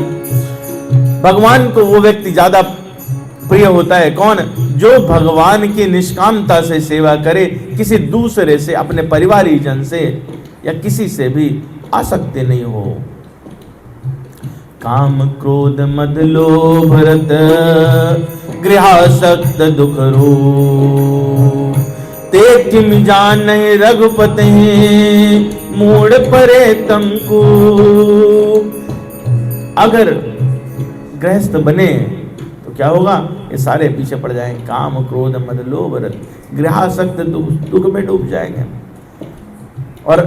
A: भगवान को वो व्यक्ति ज्यादा प्रिय होता है कौन? जो भगवान की निष्कामता से सेवा करे, किसी दूसरे से, अपने परिवारी जन से या किसी से भी आसक्त नहीं हो। काम क्रोध मद लोभ रत, गृहासक्त दुख रूप, ते किम जानहि रघुपति, मूढ़ परे तमकू। अगर गृहस्थ बने तो क्या होगा? ये सारे पीछे पड़ जाएंगे। काम क्रोध मद लोभ रत, गृहासक्त दुख में डूब जाएंगे। और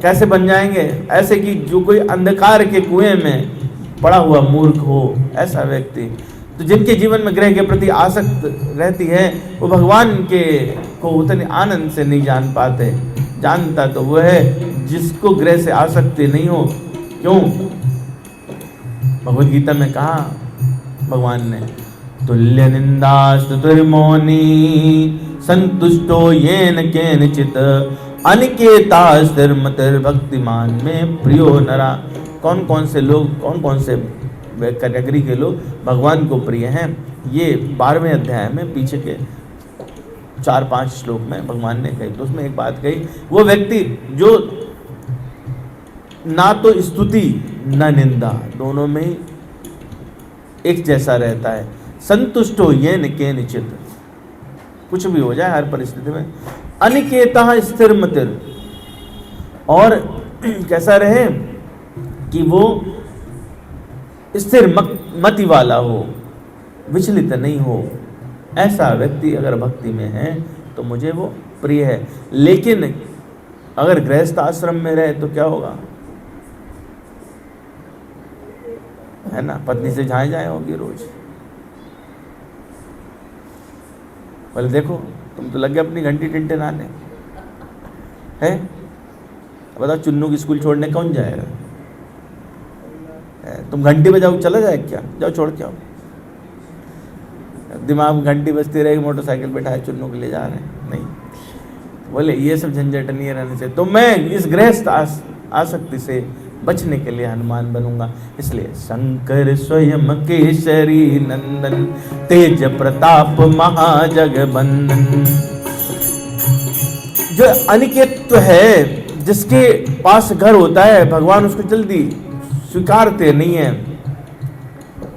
A: कैसे बन जाएंगे? ऐसे कि जो कोई अंधकार के कुएं में पड़ा हुआ मूर्ख हो, ऐसा व्यक्ति। तो जिनके जीवन में ग्रह के प्रति आसक्त रहती है, वो भगवान के को उतने आनंद से नहीं जान पाते। जानता तो वो है जिसको ग्रह से आसक्ति नहीं हो। क्यों? भगवद गीता में कहा भगवान ने, तुल्य निंदा स्तुतिर्मौनी, संतुष्टो येन केनचित अनिकेता स्थिरमतिर भक्तिमान में प्रियो नरा। कौन कौन से लोग, कौन कौन से कैटेगरी के लोग भगवान को प्रिय हैं, ये 12वें अध्याय में पीछे के 4-5 श्लोक में भगवान ने कही। तो उसमें एक बात कही, वो व्यक्ति जो ना तो स्तुति न निंदा, दोनों में ही एक जैसा रहता है। संतुष्टो येन केनचित, कुछ भी हो जाए हर परिस्थिति में। अनिकेता स्थिरमतिर, और कैसा रहे कि वो स्थिर मति वाला हो, विचलित नहीं हो। ऐसा व्यक्ति अगर भक्ति में है तो मुझे वो प्रिय है। लेकिन अगर गृहस्थ आश्रम में रहे तो क्या होगा, है ना, पत्नी से झाए जाए होगी रोज। बोले देखो तुम तो लग गए अपनी घंटी टिंटे नाने है। बताओ चुन्नू की स्कूल छोड़ने कौन जाएगा? तुम घंटी बजाओ, चला जाए क्या? जाओ छोड़ के आओ। दिमाग में घंटी बजती रहेगी, मोटरसाइकिल बैठाए चुन्नू के ले जा रहे हैं, नहीं। बोले ये सब झंझट नहीं रहने से, तो मैं इस गृहस्थ आसक्ति से बचने के लिए हनुमान बनूंगा। इसलिए शंकर स्वयं केसरी नंदन, तेज प्रताप महाजगबंदन। जो अनिकेत है, जिसके पास घर होता है, भगवान उसको जल्दी स्वीकारते नहीं है।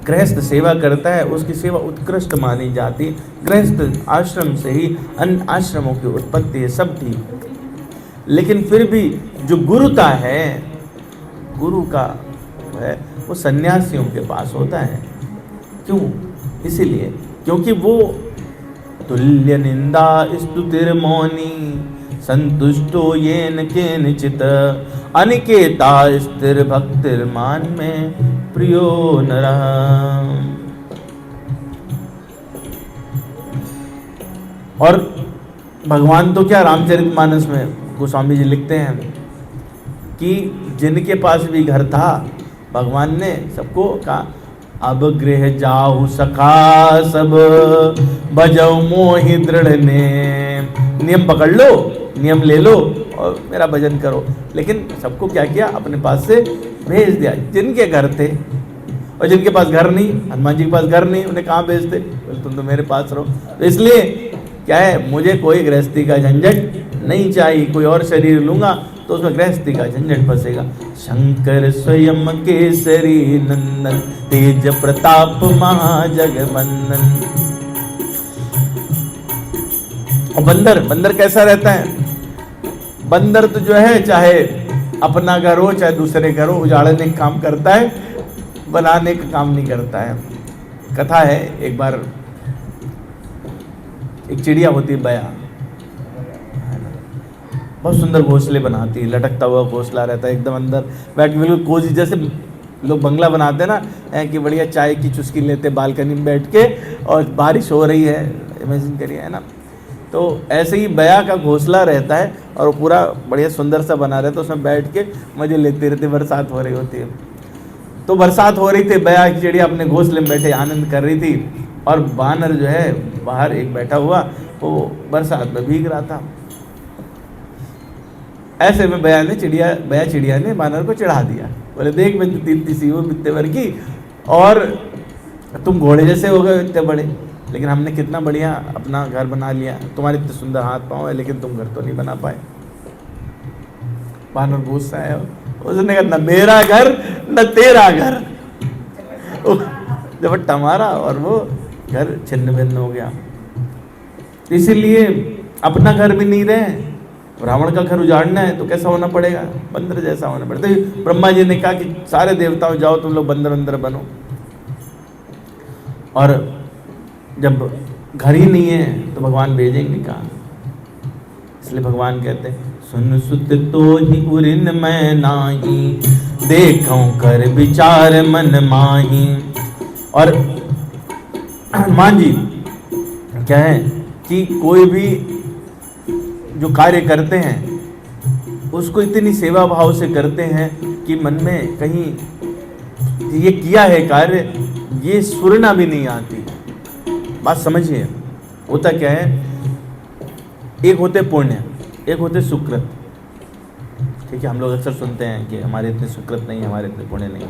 A: गृहस्थ सेवा करता है, उसकी सेवा उत्कृष्ट मानी जाती। गृहस्थ आश्रम से ही अन्य आश्रमों की उत्पत्ति है, सब ठीक। लेकिन फिर भी जो गुरुता है, गुरु का है, वो सन्यासियों के पास होता है। क्यों? इसीलिए क्योंकि वो तुल्य निंदा स्तुतिर्मौनी, संतुष्टो येन केनचित अनिकेता स्थिर भक्तिर्मान में प्रियो नरः। और भगवान तो क्या, रामचरितमानस में गोस्वामी जी लिखते हैं कि जिनके पास भी घर था, भगवान ने सबको कहा अब गृह जाहु सखा सब, बजौ मोहि दृढ़ ने। नियम पकड़ लो, नियम ले लो और मेरा भजन करो। लेकिन सबको क्या किया, अपने पास से भेज दिया जिनके घर थे। और जिनके पास घर नहीं, हनुमान जी के पास घर नहीं, उन्हें कहाँ भेजते? तुम तो मेरे पास रहो। तो इसलिए क्या है, मुझे कोई गृहस्थी का झंझट नहीं चाहिए। कोई और शरीर लूंगा तो उसमें गृहस्थी का झंझट फंसेगा। शंकर स्वयं केसरी नंदन, तेज प्रताप महाजगबंदन। और बंदर कैसा रहता है? बंदर तो जो है, चाहे अपना घर हो चाहे दूसरे घर हो, उजाड़ने का काम करता है, बनाने का काम नहीं करता है। कथा है, एक बार एक चिड़िया होती है बया, बहुत सुंदर घोंसले बनाती है, लटकता हुआ घोंसला रहता है एकदम अंदर बैठ के, बिल्कुल कोजी जैसे लोग बंगला बनाते हैं ना, कि बढ़िया चाय की चुस्की लेते बालकनी में बैठ के और बारिश हो रही है, इमेजिन करिए, है ना। तो ऐसे ही बया का घोंसला रहता है और वो पूरा बढ़िया सुंदर सा बना रहता है, उसमें बैठ के मजे लेते रहते। बरसात हो रही होती है, तो बरसात हो रही थी, बया की चिड़िया अपने घोंसले में बैठे आनंद कर रही थी, और बानर जो है बाहर एक बैठा हुआ, वो बरसात में भीग रहा था। ऐसे में बया चिड़िया ने बानर को चढ़ा दिया। बोले देख मैं तो तीन सी हूँ इतने भर की, और तुम घोड़े जैसे हो गए इतने बड़े, लेकिन हमने कितना बढ़िया अपना घर बना लिया, तुम्हारे इतने सुंदर हाथ पाँव है, लेकिन तुम घर तो नहीं बना पाए। बानर गुस्सा है, उसने कहा न मेरा घर न तेरा घर, जब हमारा, और वो घर छिन्न भिन्न हो गया। इसीलिए अपना घर भी नहीं रहे, रावण का घर उजाड़ना है तो कैसा होना पड़ेगा? बंदर जैसा होना पड़ेगा। तो ब्रह्मा जी ने कहा कि सारे देवताओं जाओ तुम लोग बंदर बनो। और जब घर ही नहीं है तो भगवान भेजेंगे कहाँ? इसलिए भगवान कहते हैं सुन सुत तो ही उरिन मैं नाही, देखूं कर विचार मन माही। और हनुमान जी क्या है कि कोई भी जो कार्य करते हैं उसको इतनी सेवा भाव से करते हैं कि मन में कहीं ये किया है कार्य, ये स्फुरना भी नहीं आती। बात समझिए, होता क्या है एक होते पुण्य, एक होते सुकृत। ठीक है, हम लोग अक्सर सुनते हैं कि हमारे इतने सुकृत नहीं, हमारे इतने पुण्य नहीं।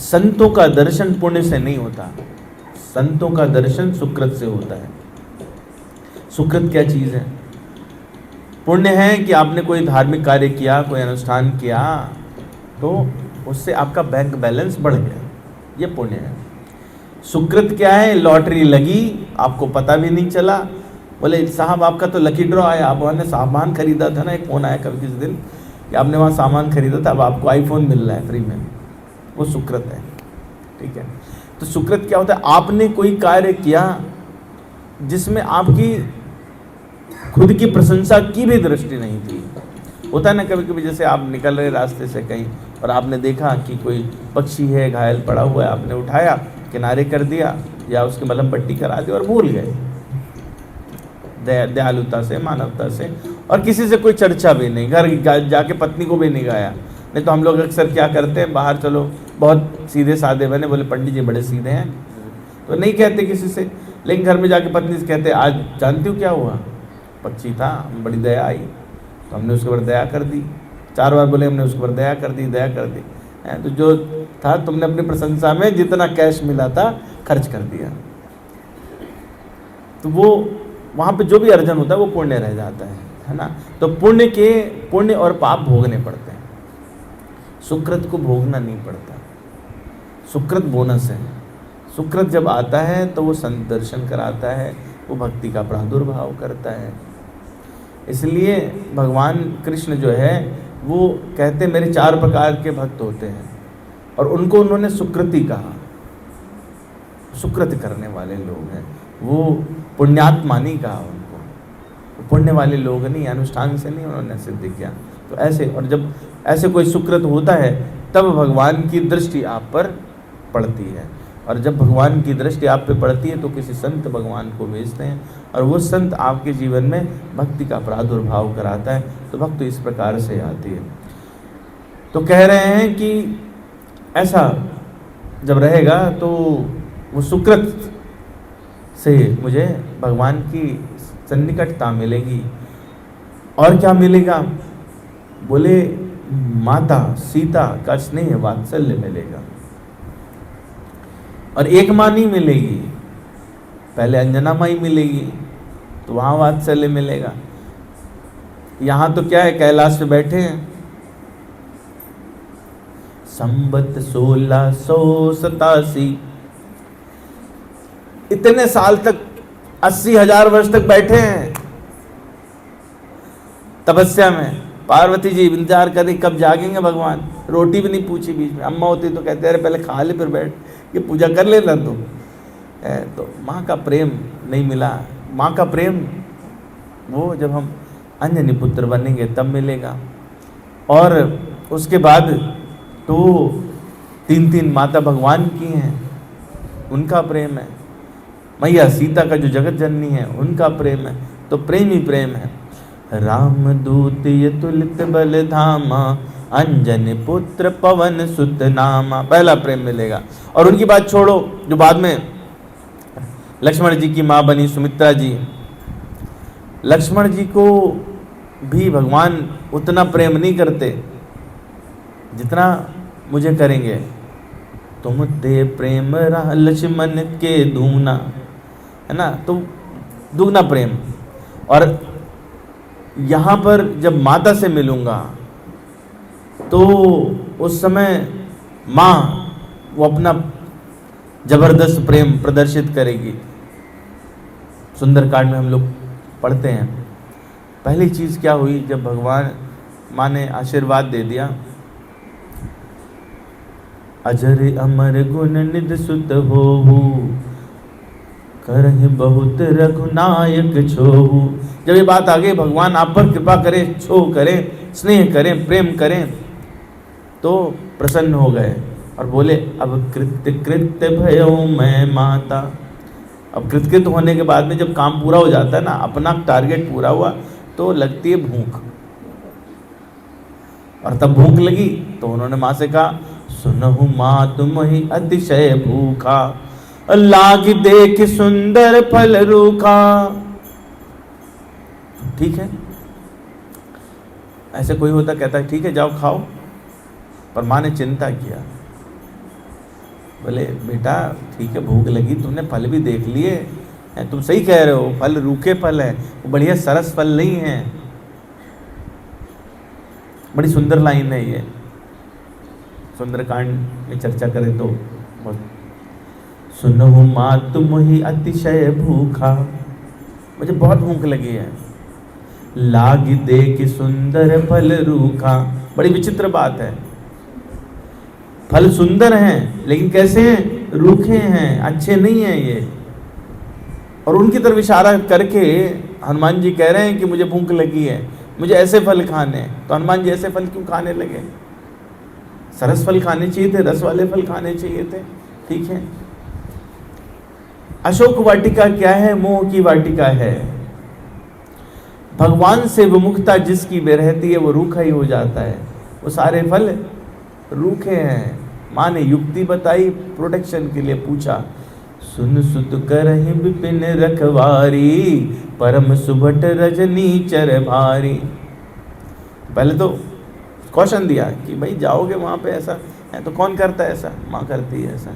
A: संतों का दर्शन पुण्य से नहीं होता, संतों का दर्शन सुकृत से होता है। सुकृत क्या चीज़ है? पुण्य है कि आपने कोई धार्मिक कार्य किया, कोई अनुष्ठान किया, तो उससे आपका बैंक बैलेंस बढ़ गया, ये पुण्य है। सुकृत क्या है? लॉटरी लगी, आपको पता भी नहीं चला, बोले साहब आपका तो लकी ड्रॉ आया, आप वहाँ ने सामान खरीदा था ना, एक फ़ोन आया कभी किसी दिन कि आपने वहाँ सामान खरीदा था, अब आपको आईफोन मिल रहा है फ्री में, वो सुकृत है। ठीक है, तो सुकृत क्या होता है? आपने कोई कार्य किया जिसमें आपकी खुद की प्रशंसा की भी दृष्टि नहीं थी। होता है ना कभी कभी, जैसे आप निकल रहे रास्ते से कहीं और आपने देखा कि कोई पक्षी है घायल पड़ा हुआ है, आपने उठाया, किनारे कर दिया या उसकी मलहम पट्टी करा दी और भूल गए, दयालुता से, मानवता से, और किसी से कोई चर्चा भी नहीं, घर जाके पत्नी को भी नहीं गाया। नहीं तो हम लोग अक्सर क्या करते हैं, बाहर चलो बहुत सीधे साधे बने, बोले पंडित जी बड़े सीधे हैं, तो नहीं कहते किसी से, लेकिन घर में जाके पत्नी से कहते आज जानती हूँ क्या हुआ, पक्षी था, बड़ी दया आई तो हमने उसके ऊपर दया कर दी। 4 बार बोले हमने उसके ऊपर दया कर दी, दया कर दी। तो जो था तुमने अपनी प्रशंसा में जितना कैश मिला था खर्च कर दिया, तो वो वहाँ पे जो भी अर्जन होता है वो पुण्य रह जाता है ना। तो पुण्य और पाप भोगने पड़ते हैं, सुकृत को भोगना नहीं पड़ता। सुकृत बोनस है। सुकृत जब आता है तो वो संत दर्शन कराता है, वो भक्ति का प्रादुर्भाव करता है। इसलिए भगवान कृष्ण जो है वो कहते मेरे 4 प्रकार के भक्त होते हैं, और उनको उन्होंने सुकृति कहा। सुकृत करने वाले लोग हैं वो, पुण्यात्मा नहीं कहा उनको, पुण्य वाले लोग नहीं, अनुष्ठान से नहीं उन्होंने सिद्ध किया। तो ऐसे, और जब ऐसे कोई सुकृत होता है तब भगवान की दृष्टि आप पर पड़ती है, और जब भगवान की दृष्टि आप पे पड़ती है तो किसी संत भगवान को भेजते हैं, और वो संत आपके जीवन में भक्ति का प्रादुर्भाव कराता है, तो भक्ति इस प्रकार से आती है। तो कह रहे हैं कि ऐसा जब रहेगा तो वो सुकृत से मुझे भगवान की सन्निकटता मिलेगी। और क्या मिलेगा? बोले माता सीता का स्नेह वात्सल्य मिलेगा। और एक माँ नहीं मिलेगी, पहले अंजना माई मिलेगी, तो वहाँ वात्सल्य मिलेगा। यहाँ तो क्या है, कैलाश पे बैठे हैं, संबत 1687, इतने साल तक 80,000 वर्ष तक बैठे हैं तपस्या में। पार्वती जी इंतजार कर रही कब जागेंगे भगवान, रोटी भी नहीं पूछी बीच में। अम्मा होती तो कहते अरे पहले खा ले फिर बैठ, ये पूजा कर लेना तुम। तो माँ का प्रेम नहीं मिला। माँ का प्रेम वो जब हम अंजनी पुत्र बनेंगे तब मिलेगा। और उसके बाद तो 3 माता भगवान की हैं, उनका प्रेम है। मैया सीता का जो जगत जननी है उनका प्रेम है। तो प्रेम ही प्रेम है। राम दूत ये तुलित बल धामा, अंजन पुत्र पवन सुत नामा, पहला प्रेम मिलेगा। और उनकी बात छोड़ो, जो बाद में लक्ष्मण जी की माँ बनी सुमित्रा जी, लक्ष्मण जी को भी भगवान उतना प्रेम नहीं करते जितना मुझे करेंगे। तुम ते प्रेम रहा लक्ष्मण के दूना, है ना, तो दुगना प्रेम। और यहाँ पर जब माता से मिलूँगा तो उस समय माँ वो अपना जबरदस्त प्रेम प्रदर्शित करेगी। सुंदरकांड में हम लोग पढ़ते हैं, पहली चीज़ क्या हुई जब भगवान माँ ने आशीर्वाद दे दिया, अजर अमर गुण निध सुत होहु, करहि बहुत रघुनायक छोहु। जब ये बात आ गई भगवान आप पर कृपा करें, छोह करें, स्नेह करें, प्रेम करें, तो प्रसन्न हो गए और बोले अब कृत्य कृत्य भयो मैं माता। अब कृतकृत होने के बाद में जब काम पूरा हो जाता है ना, अपना टारगेट पूरा हुआ, तो लगती है भूख। और तब भूख लगी तो उन्होंने माँ से कहा, सुनहु माँ तुम ही अतिशय भूखा, लाग देख सुंदर फल रूखा। ठीक है, ऐसे कोई होता कहता ठीक है जाओ खाओ, पर माँ ने चिंता किया, बोले बेटा ठीक है भूख लगी, तुमने फल भी देख लिए, तुम सही कह रहे हो, फल रूखे फल है, वो बढ़िया सरस फल नहीं है। बड़ी सुंदर लाइन है ये, सुंदरकांड में चर्चा करें तो, सुनहु मात मोहि अतिशय भूखा, मुझे बहुत भूख लगी है, लाग देख सुंदर फल रूखा। बड़ी विचित्र बात है, फल सुंदर हैं लेकिन कैसे हैं, रूखे हैं, अच्छे नहीं हैं ये। और उनकी तरफ इशारा करके हनुमान जी कह रहे हैं कि मुझे भूख लगी है, मुझे ऐसे फल खाने। तो हनुमान जी ऐसे फल क्यों खाने लगे, सरस फल खाने चाहिए थे, रस वाले फल खाने चाहिए थे। ठीक है, अशोक वाटिका क्या है, मोह की वाटिका है। भगवान से विमुखता जिसकी में रहती है वो रूखा ही हो जाता है, वो सारे फल रूखे हैं। माँ ने युक्ति बताई, प्रोटेक्शन के लिए पूछा, सुन सुत करहि विपिन रखवारी, परम सुभट रजनी चर भारी। पहले तो कौशन दिया कि भाई जाओगे वहाँ पे ऐसा है तो कौन करता है ऐसा, माँ करती है ऐसा,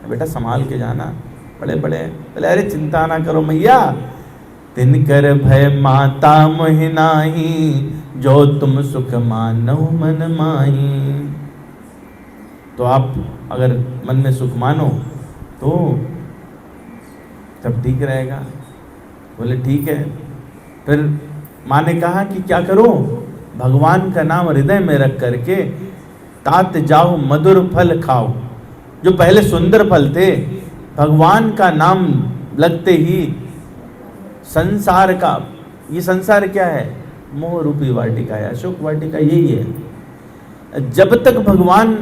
A: बेटा संभाल के जाना, बड़े बड़े। बोले अरे चिंता ना करो मैया, तिनकर भय माता मोहि नाहि, जो तुम सुख मानहु मन माही। तो आप अगर मन में सुख मानो तो सब ठीक रहेगा। बोले ठीक है। फिर माँ ने कहा कि क्या करो, भगवान का नाम हृदय में रख करके तात जाओ मधुर फल खाओ। जो पहले सुंदर फल थे, भगवान का नाम लगते ही संसार का, ये संसार क्या है, मोह रूपी वाटिका है, अशोक वाटिका यही है। जब तक भगवान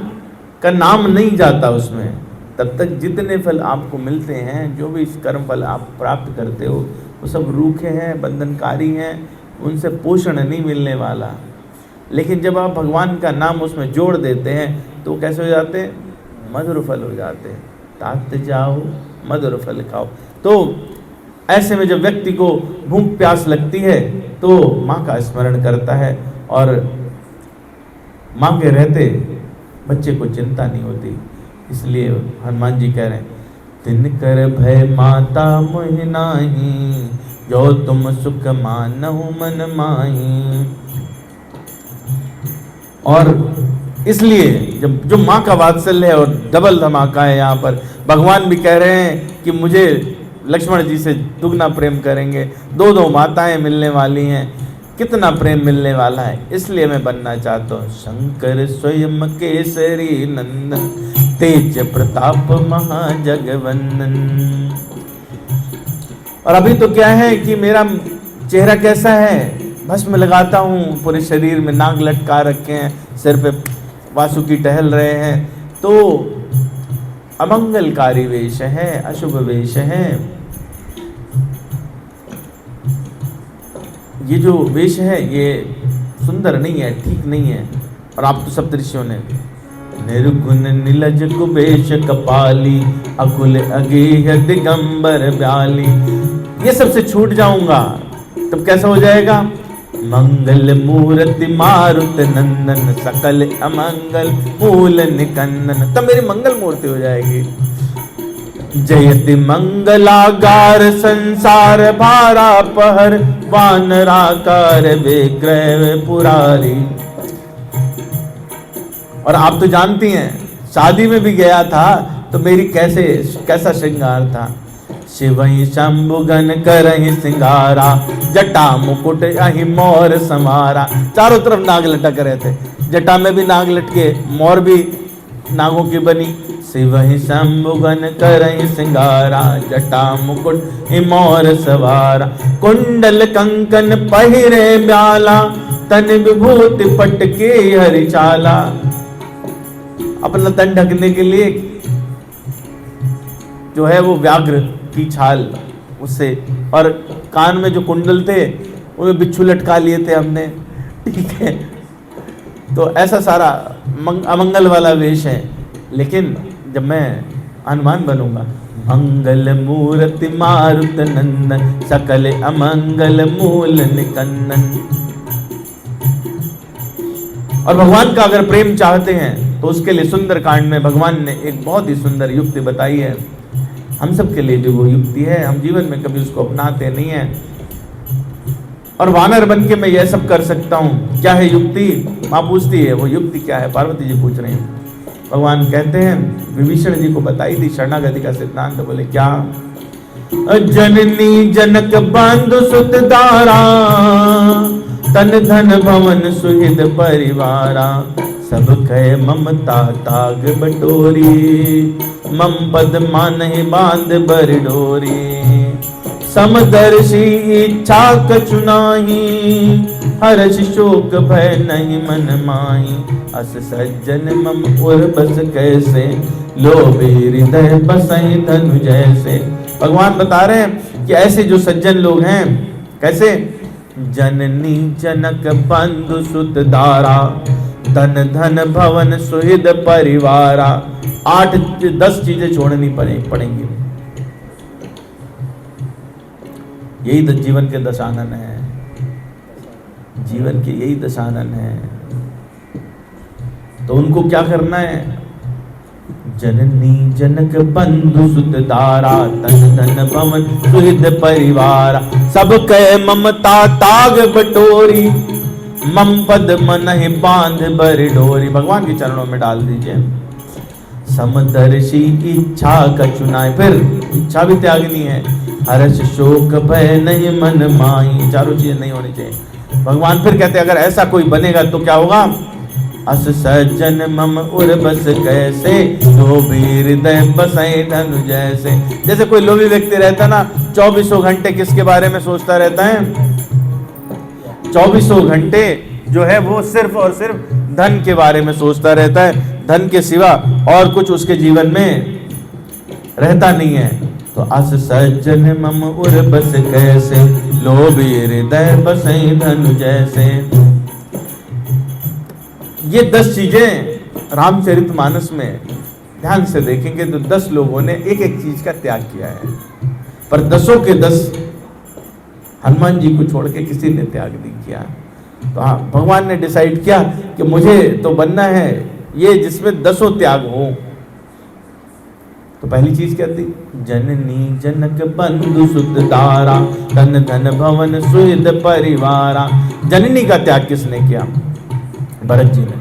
A: का नाम नहीं जाता उसमें, तब तक जितने फल आपको मिलते हैं, जो भी कर्म फल आप प्राप्त करते हो, वो सब रूखे हैं, बंधनकारी हैं, उनसे पोषण नहीं मिलने वाला। लेकिन जब आप भगवान का नाम उसमें जोड़ देते हैं तो कैसे हो जाते हैं, मधुर फल हो जाते हैं। तात जाओ मधुर फल खाओ। तो ऐसे में जब व्यक्ति को भूख प्यास लगती है तो माँ का स्मरण करता है, और माँ के रहते बच्चे को चिंता नहीं होती। इसलिए हनुमान जी कह रहे हैं, तिनकर भय माता मोहि नाहि, जो तुम सुख मानहु मन माही। और इसलिए जब जो माँ का वात्सल्य है, और डबल धमाका है यहाँ पर, भगवान भी कह रहे हैं कि मुझे लक्ष्मण जी से दुगना प्रेम करेंगे, दो माताएं मिलने वाली हैं, कितना प्रेम मिलने वाला है। इसलिए मैं बनना चाहता हूँ शंकर स्वयं केसरी नंदन, तेज प्रताप महाजगवंदन। और अभी तो क्या है कि मेरा चेहरा कैसा है, भस्म लगाता हूँ, पूरे शरीर में नाग लटका रखे हैं, सिर पे वासुकी टहल रहे हैं, तो अमंगलकारी वेश है, अशुभ वेश है। ये जो वेश है ये सुंदर नहीं है, ठीक नहीं है। और आप तो सप्तऋषियों ने निर्गुण निलज कुबेश कपाली, अकुल अगेह दिगंबर ब्याली, ये सबसे छूट जाऊंगा तब कैसा हो जाएगा, मंगल मूर्ति मारुत नंदन, सकल अमंगल मूल निकंदन, तब मेरी मंगल मूर्ति हो जाएगी। जयति मंगलागार संसार भारा पहर, वानराकार विग्रह पुरारी। और आप तो जानती हैं, शादी में भी गया था तो मेरी कैसा श्रृंगार था। शिवहि शंभुगन करहि सिंगारा, जटा मुकुट अहि मोर समारा। चारों तरफ नाग लटक रहे थे, जटा में भी नाग लटके, मोर भी नागों की बनी। शिवहि शंभुगन करहि सिंगारा, जटा मुकुट मोर सवारा। कुंडल कंकन पहिरे ब्याला, तन विभूति पटके हरिचाला। अपना तन ढकने के लिए जो है वो व्याघ्र की छाल उससे, और कान में जो कुंडल थे उनमें बिच्छू लटका लिए थे हमने, ठीक है। तो ऐसा सारा अमंगल वाला वेश है। लेकिन जब मैं हनुमान बनूंगा। मंगल मूर्ति मारुत नंदन, सकल अमंगल मूल निकंदन। और भगवान का अगर प्रेम चाहते हैं तो उसके लिए सुंदर कांड में भगवान ने एक बहुत ही सुंदर युक्ति बताई है। हम सब के लिए भी वो युक्ति है, हम जीवन में कभी उसको अपनाते नहीं है। और वानर बन के मैं यह सब कर सकता हूँ, क्या है युक्ति? माँ पूछती है वो युक्ति क्या है, पार्वती जी पूछ रहे हैं। भगवान कहते हैं विभीषण जी को बताई थी शरणागति का सिद्धांत। बोले क्या? जननी जनक बंधु सुत दारा, तन धन भवन सुहृद परिवारा, सब कहे ममता ताग बटोरी, मम पद मानहि बांध बर डोरी। समदर्शी इच्छा कछु नाही, हर्ष शोक भय नहीं मन माही। अस सज्जन मम उर बस कैसे, लोभे हृदय बसई धनु जैसे। भगवान बता रहे हैं कि ऐसे जो सज्जन लोग हैं कैसे? जननी जनक बंधु सुत दारा, धन धन भवन सुहृद परिवारा। 8-10 चीजें छोड़नी पड़ेंगी। यही तो जीवन के दशानन है, जीवन के यही दशानन है। तो उनको क्या करना है? जननी जनक बंधु सुत दारा, तन धन भवन सुहृद परिवार। सब कहे ममता ताग बटोरी, मम पद मनहि बांध बर डोरी। भगवान के चरणों में डाल दीजिए। समदर्शी इच्छा कछु नाहि, फिर इच्छा भी त्यागनी है। हर्ष शोक भय नहीं मन माही, चारों चीजें नहीं होनी चाहिए। भगवान फिर कहते हैं अगर ऐसा कोई बनेगा तो क्या होगा? अस सज्जन मम उर बस कैसे, लोभी हृदय बसई धनु जैसे। जैसे कोई लोभी व्यक्ति रहता ना, 24 घंटे किसके बारे में सोचता रहता है? 24 घंटे जो है वो सिर्फ और सिर्फ धन के बारे में सोचता रहता है। धन के सिवा और कुछ उसके जीवन में रहता नहीं है। तो अस सज्जन मम उर बस कैसे, लोभी हृदय बसई धनु जैसे। ये 10 चीजें रामचरितमानस में ध्यान से देखेंगे तो 10 लोगों ने एक एक चीज का त्याग किया है, पर 10 के 10 हनुमान जी को छोड़ के किसी ने त्याग नहीं किया। तो हाँ, भगवान ने डिसाइड किया कि मुझे तो बनना है ये जिसमें 10 त्याग हो। तो पहली चीज क्या थी? जननी जनक बंधु सुत दारा, धन धन भवन सुहृद परिवारा। जननी का त्याग किसने किया? भरत जी ने।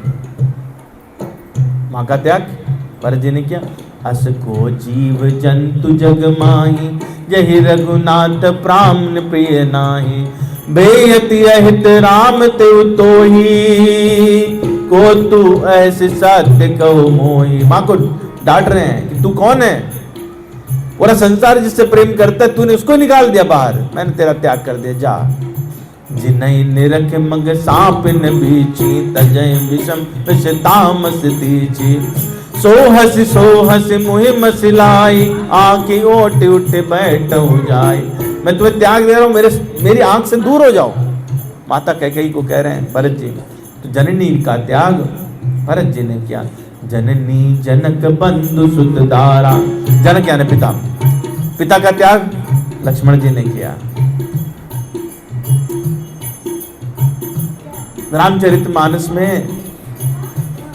A: मां का त्याग भरत जी ने किया। अस को जीव जंतु जग माही, जहि रघुनाथ प्राण प्रिय नाही। बेयति अहित राम तेउ तोही, को तू ऐसे सत्य कहो मोही। मां को डांट रहे हैं कि तू कौन है? पूरा संसार जिससे प्रेम करता है तूने उसको निकाल दिया बाहर, मैंने तेरा त्याग कर दिया, जा। जिनहि निरख मग सांप न बीची, तजय विषम विष तामस दीची। सोहस मुहि मसिलाई, आंखी ओट उठ बैठहु जाय। मैं तुम्हें त्याग दे रहा हूं, मेरी आंख से दूर हो जाओ। माता कैकेयी को कह रहे हैं भरत जी। तो जननी का त्याग भरत जी ने किया। जननी जनक बंधु सुत दारा, जनक यानी पिता, पिता का त्याग लक्ष्मण जी ने किया। रामचरितमानस में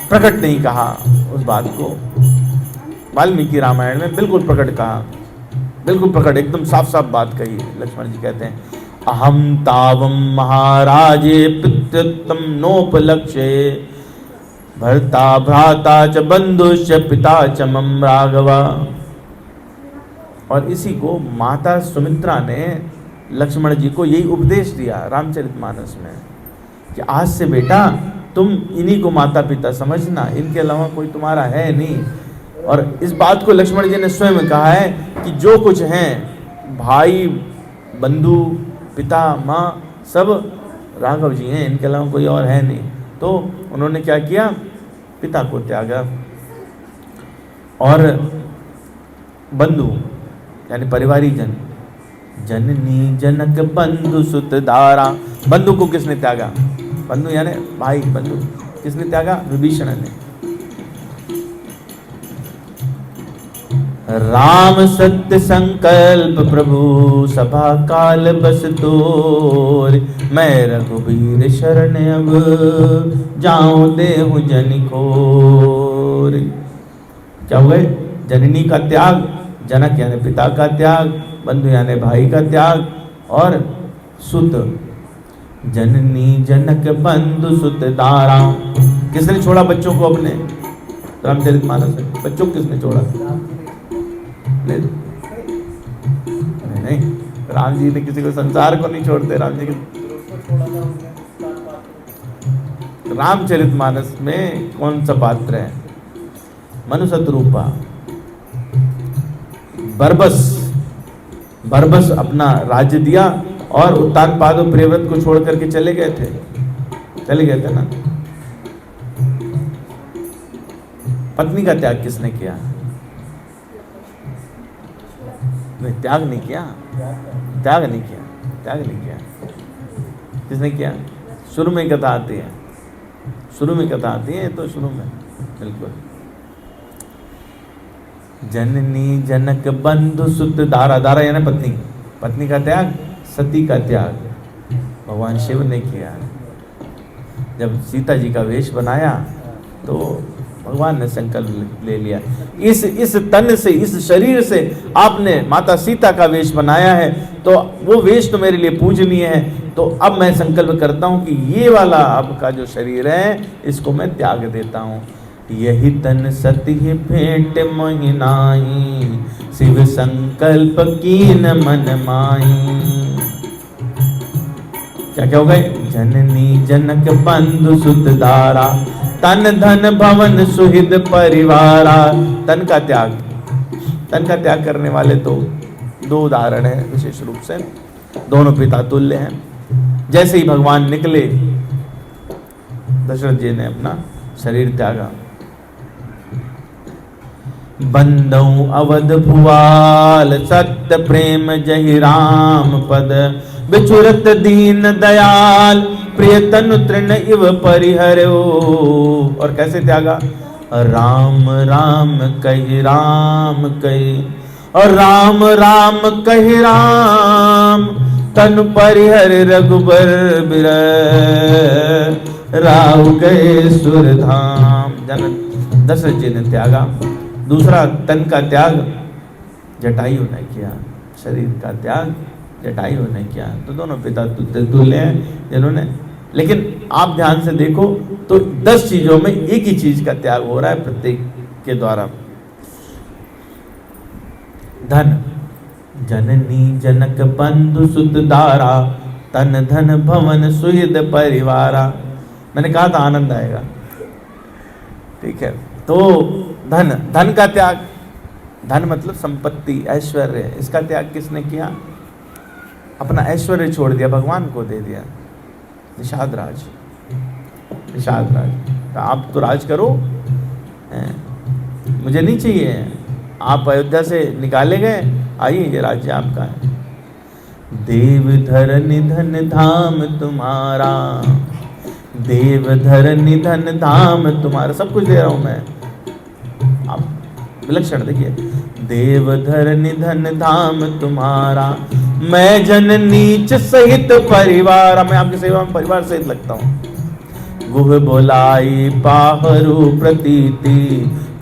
A: प्रकट नहीं कहा उस बात को, वाल्मीकि रामायण में बिल्कुल प्रकट कहा, बिल्कुल प्रकट, एकदम साफ साफ बात कही। लक्ष्मण जी कहते हैं अहम तावम महाराजे पितृत्तम नोपलक्ष्ये, भर्ता भ्राता च बंधुश्च पिता च मम राघवा। और इसी को माता सुमित्रा ने लक्ष्मण जी को यही उपदेश दिया रामचरितमानस में कि आज से बेटा तुम इन्हीं को माता पिता समझना, इनके अलावा कोई तुम्हारा है नहीं। और इस बात को लक्ष्मण जी ने स्वयं कहा है कि जो कुछ हैं भाई बंधु पिता माँ सब राघव जी हैं, इनके अलावा कोई और है नहीं। तो उन्होंने क्या किया? पिता को त्यागा। और बंधु यानी परिवारी जन, जननी जनक बंधु सुत दारा। बंधु को किसने त्यागा? बंधु यानी भाई बंधु, किसने त्यागा? विभीषण ने। राम सत्य संकल्प प्रभु सभा काल बस तोर, मैं रघुबीर शरण अब जाऊं देहु जन खोर। क्या हुआ? जननी का त्याग, जनक यानी पिता का त्याग, बंधु यानी भाई का त्याग, और सुत, जननी जनक बंधु सुत दारा। किसने छोड़ा बच्चों को अपने? रामचरितमानस में बच्चों को किसने छोड़ा? नहीं, नहीं, राम जी ने किसी को, संसार को नहीं छोड़ते राम जी के। रामचरितमानस में कौन सा पात्र है? मनुशत्रुपा, बरबस अपना राज्य दिया और उत्तानपाद और प्रियव्रत को छोड़ करके चले गए थे ना। पत्नी का त्याग किसने किया? नहीं, त्याग नहीं किया। किसने किया? शुरू में कथा आती है, तो शुरू में बिल्कुल। जननी जनक बंधु सुत दारा, दारा यानी पत्नी का त्याग, सती का त्याग भगवान शिव ने किया। जब सीता जी का वेश बनाया तो भगवान ने संकल्प ले लिया, इस तन से, इस शरीर से आपने माता सीता का वेश बनाया है, तो वो वेश तो मेरे लिए पूजनीय है, तो अब मैं संकल्प करता हूँ कि ये वाला आपका जो शरीर है इसको मैं त्याग देता हूँ। यही तन सती भेंट मोहिनाई, शिव संकल्प कीन मन माई। क्या हो गए? जननी जनक बंधु सुत दारा, तन धन भवन सुहृद परिवारा। तन का त्याग करने वाले तो दो उदाहरण हैं विशेष रूप से, दोनों पिता तुल्य हैं। जैसे ही भगवान निकले, दशरथ जी ने अपना शरीर त्यागा। बंदौ अवध भुआल सत्य प्रेम जहि राम पद, बिछुरत दीन दयाल प्रिय तनु तृण इव परिहरो। और कैसे त्यागा? राम राम कहि और राम राम कहि राम, तनु परिहर रघुबर बिरह, राव गए सुरधाम। दशरथ जी ने त्यागा। दूसरा तन का त्याग जटायु ने किया, शरीर का त्याग जटायु ने किया। तो दोनों पिता तुल्य हैं जिन्होंने, लेकिन आप ध्यान से देखो तो 10 चीजों में एक ही चीज का त्याग हो रहा है प्रत्येक के द्वारा। धन, जननी जनक बंधु सुत दारा, तन धन भवन सुहृद परिवारा। मैंने कहा था आनंद आएगा, ठीक है। तो धन का त्याग, धन मतलब संपत्ति, ऐश्वर्य, इसका त्याग किसने किया? अपना ऐश्वर्य छोड़ दिया, भगवान को दे दिया। निषाद राज, आप तो राज करो, मुझे नहीं चाहिए। आप अयोध्या से निकाले गए, आइए ये राज्य आपका है। देवधर निधन धाम तुम्हारा, देवधर निधन धाम तुम्हारा, सब कुछ दे रहा हूं मैं। आप विलक्षण देखिए, देवधर निधन धाम तुम्हारा, मैं जन नीच सहित परिवार। मैं आपकी सेवा में परिवार सहित लगता हूँ। गुह बोलाई पाहरू प्रतीति,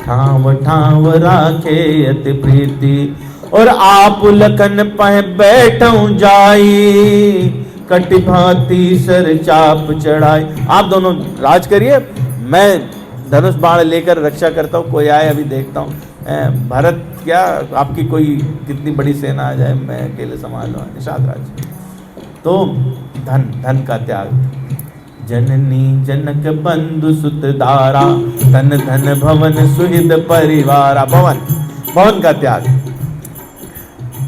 A: ठाव ठाव राखे अति प्रीति, और आप लखन पह बैठूं जाई, कटि भांति सर चाप चढ़ाई। आप दोनों राज करिए, मैं धनुष बाण लेकर रक्षा करता हूँ, कोई आए अभी देखता हूँ। भारत क्या, आपकी कोई कितनी बड़ी सेना आ जाए, मैं अकेले संभाल लूँ। निषाद राज। तो धन का त्याग, जननी जनक बंधु सुत दारा, तन धन भवन सुहृद परिवारा। भवन का त्याग,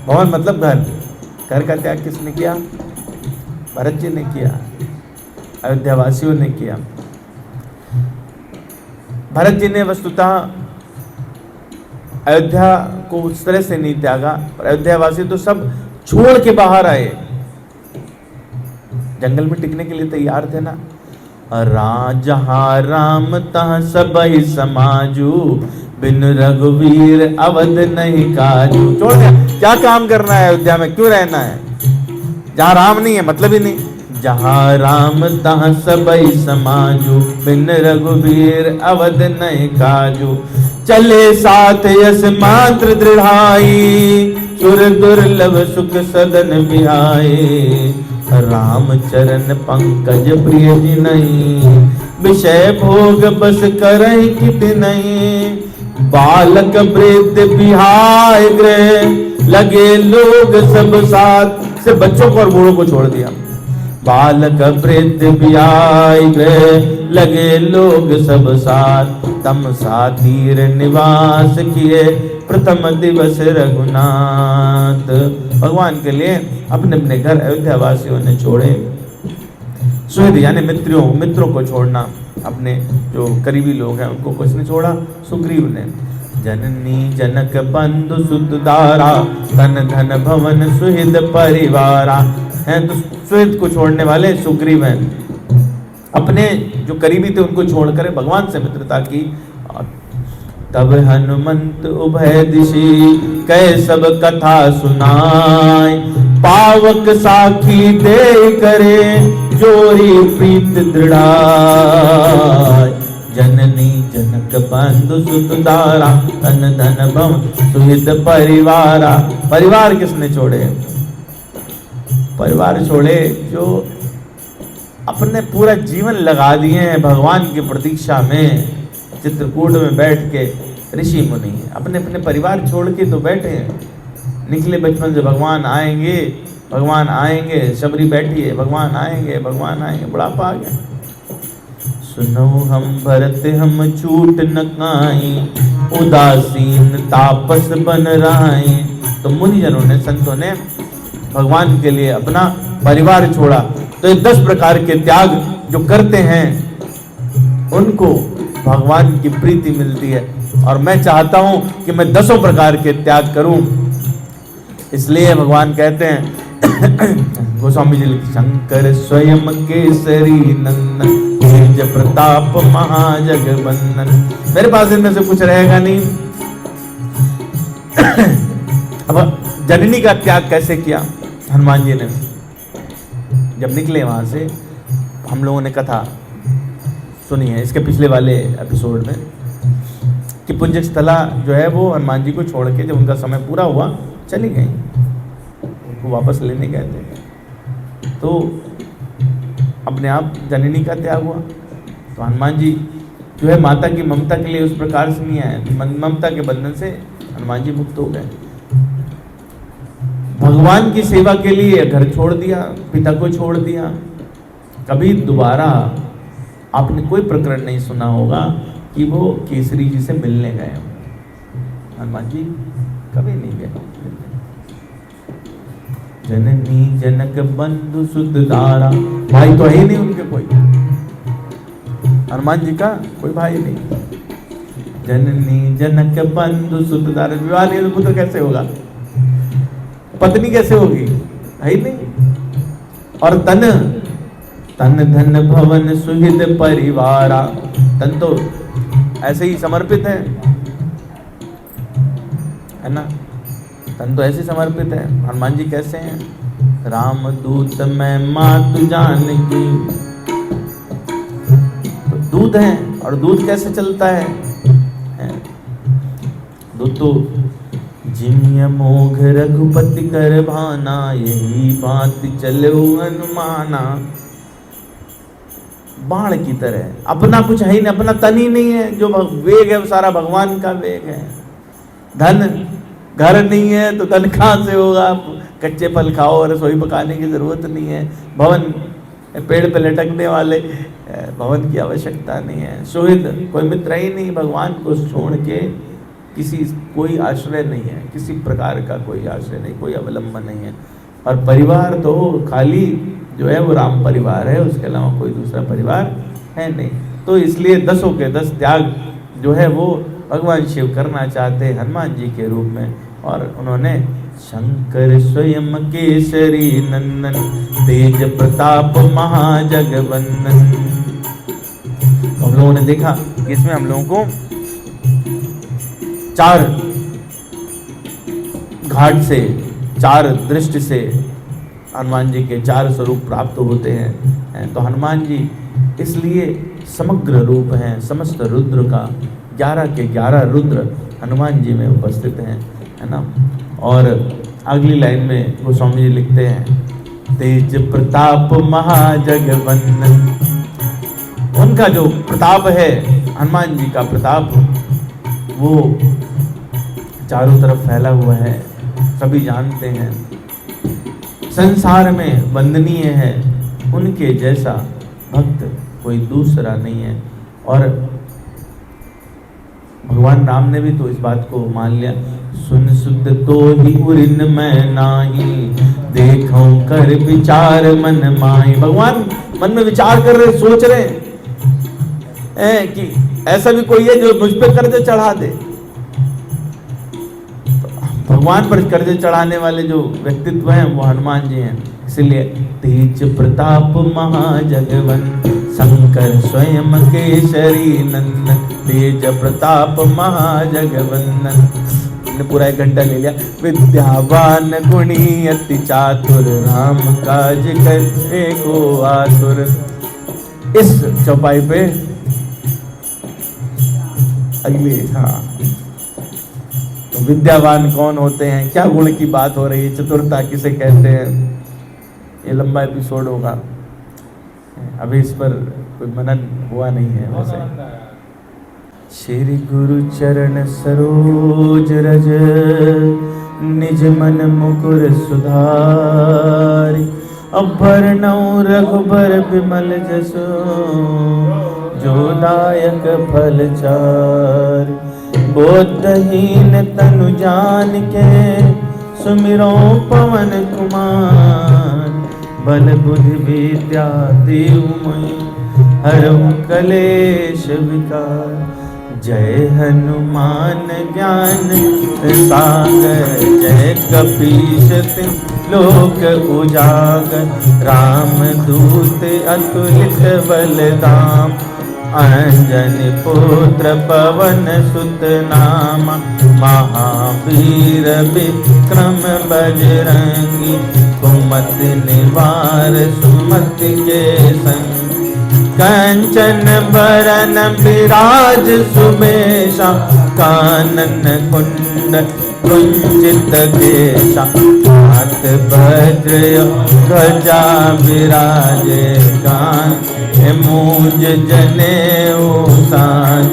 A: भवन मतलब घर का त्याग किसने किया? भरत जी ने किया, अयोध्या वासियों ने किया। भरत जी ने वस्तुतः अयोध्या को उस तरह से नहीं त्यागा, पर अयोध्या वासी तो सब छोड़ के बाहर आए, जंगल में टिकने के लिए तैयार थे ना। जहाँ राम तहाँ सबहि समाजू, बिन रघुवीर अवध नहीं काजू। छोड़ दिया, क्या काम करना है अयोध्या में, क्यों रहना है? जहां राम नहीं है मतलब ही नहीं। जहां राम तहां सबई समाजू, बिन रघुवीर अवध नहीं काजू। चले साथ यस मात्र दृढ़ाई, सुर दुर्लभ सुख सदन बिहाए। राम चरण पंकज प्रिय नहीं, विषय भोग बस करहि कित नहीं। बालक वृद्ध बिहाय गृह, लगे लोग सब साथ। से बच्चों को और बूढ़ों को छोड़ दिया। बालक वृद्ध बिहाय गृह, लगे लोग सब साथ। तम सातीर निवास किए, प्रथम दिवस रघुनाथ। भगवान के लिए अपने अपने घर अयोध्या वासियों ने छोड़े। सुहृद यानी मित्रों को छोड़ना, अपने जो करीबी लोग हैं उनको किसने छोड़ा? सुग्रीव ने। जननी जनक बंधु सुत दारा, तन धन भवन सुहृद परिवारा। हैं तो सुहृद को छोड़ने वाले सुग्रीव हैं। अपने जो करीबी थे उनको छोड़कर भगवान से मित्रता की। तब हनुमंत उभय दिशि, कह सब कथा सुनाय। पावक साखी दे करे, जोरी प्रीत दृढ़ाय। जननी जनक बंधु सुत दारा, तन धन भवन सुहृद परिवारा। परिवार किसने छोड़े? परिवार छोड़े जो अपने पूरा जीवन लगा दिए हैं भगवान की प्रतीक्षा में। चित्रकूट में बैठ के ऋषि मुनि अपने अपने परिवार छोड़ के तो बैठे हैं। निकले बचपन से भगवान आएंगे, भगवान आएंगे, शबरी बैठी है, भगवान आएंगे, भगवान आएंगे, बुढ़ापा आ गया। सुनो हम भरत हम छूट न काई, उदासीन तापस बन राई। तो मुनिजनों ने, संतों ने भगवान के लिए अपना परिवार छोड़ा। तो ये 10 प्रकार के त्याग जो करते हैं उनको भगवान की प्रीति मिलती है। और मैं चाहता हूं कि मैं 10 प्रकार के त्याग करूं। इसलिए भगवान कहते हैं गोस्वामी जी लिखते, शंकर स्वयं केसरी नंदन, तेज प्रताप महाजगवंदन। मेरे पास इनमें से कुछ रहेगा नहीं। अब जननी का त्याग कैसे किया हनुमान जी ने? जब निकले वहां से, हम लोगों ने कथा सुनी है इसके पिछले वाले एपिसोड में कि पुंजस्थला जो है वो हनुमान जी को छोड़ के जब उनका समय पूरा हुआ चली गई, उनको वापस लेने गए थे। तो अपने आप जननी का त्याग हुआ। तो हनुमान जी जो है माता की ममता के लिए उस प्रकार से नहीं आए, ममता के बंधन से हनुमान जी मुक्त हो गए। भगवान की सेवा के लिए घर छोड़ दिया, पिता को छोड़ दिया। कभी दोबारा आपने कोई प्रकरण नहीं सुना होगा कि वो केसरी जी से मिलने गए। हनुमान जी कभी नहीं गए। जननी जनक बंधु सुत दारा, भाई तो है ही नहीं उनके कोई, हनुमान जी का कोई भाई नहीं। जननी जनक बंधु सुत दारा, विवाह नहीं तो पुत्र कैसे होगा, पत्नी कैसे होगी, है ही नहीं। और तन धन भवन सुहृद परिवारा, तन तो ऐसे ही समर्पित है ना, तन तो ऐसे समर्पित है। हनुमान जी कैसे हैं? राम दूत मैं मातु जानकी। तो दूध है, और दूध कैसे चलता है? दूध तो जिमिय मोघ रघुपति कर भाना, यही बात चलो हनुमाना। बाण की तरह, अपना कुछ है ही नहीं, अपना तन ही नहीं है। जो वेग है वो सारा भगवान का वेग है। धन, घर नहीं है तो धन कहाँ से होगा? कच्चे फल खाओ, रसोई पकाने की जरूरत नहीं है। भवन, पेड़ पे लटकने वाले भवन की आवश्यकता नहीं है। सुहृद, कोई मित्र ही नहीं, भगवान को छोड़ के किसी कोई आश्रय नहीं है, किसी प्रकार का कोई आश्रय नहीं, कोई अवलंबन नहीं है। और परिवार तो खाली जो है वो राम परिवार है, उसके अलावा कोई दूसरा परिवार है नहीं। तो इसलिए 10 के 10 त्याग जो है वो भगवान शिव करना चाहते हैं हनुमान जी के रूप में। और उन्होंने शंकर स्वयं केसरी नंदन, तेज प्रताप महाजगवंदन। हम लोगों ने देखा कि इसमें हम लोगों को 4 घाट से, 4 दृष्टि से हनुमान जी के 4 स्वरूप प्राप्त होते हैं। तो हनुमान जी इसलिए समग्र रूप हैं, समस्त रुद्र का 11 के 11 रुद्र हनुमान जी में उपस्थित हैं, है ना। और अगली लाइन में गोस्वामी जी लिखते हैं, तेज प्रताप महाजगवंदन। उनका जो प्रताप है, हनुमान जी का प्रताप, वो चारों तरफ फैला हुआ है, सभी जानते हैं। संसार में वंदनीय है, उनके जैसा भक्त कोई दूसरा नहीं है। और भगवान राम ने भी तो इस बात को मान लिया, सुन शुद्ध तो ही उरिन मैं नाही, देखो कर विचार मन माही। भगवान मन में विचार कर रहे, सोच रहे हैं कि ऐसा भी कोई है जो मुझ पे कर्ज चढ़ा दे। भगवान पर कर्ज चढ़ाने वाले जो व्यक्तित्व हैं वो हनुमान जी हैं। इसलिए तेज प्रताप महाजगवन, शंकर स्वयं केसरी नंदन, तेज प्रताप महाजगवंदन। ने पूरा 1 घंटा ले लिया। विद्यावान गुणी अति चातुर, राम काज करे को आतुर। इस चौपाई पे अगली, हाँ, तो विद्यावान कौन होते हैं, क्या गुण की बात हो रही है, चतुरता किसे कहते हैं, ये लंबा एपिसोड होगा, अभी इस पर कोई मनन हुआ नहीं है। वैसे श्री गुरु चरण सरोज रज, निज मन मुकुर सुधारि, अभरणौ रघुबर विमल जसो, जो दायक फल चारि। बोधहीन तनु जान के, सुमिरो पवन कुमार, बल बुद्धि विद्या देहु मोहि, हरहु कलेश विकार। जय हनुमान ज्ञान सागर, जय कपीश तिहुँ लोक उजागर। राम दूत अतुलित बलधाम, अंजनी पुत्र पवन सुत नामा। महावीर विक्रम बजरंगी, कुमति निवार सुमति के संग। कंचन बरन विराज सुबेशा, कानन कुंड कुंचित केशा। हाथ वज्र ध्वजा विराजे, कांधे मूंज जनेऊ साज।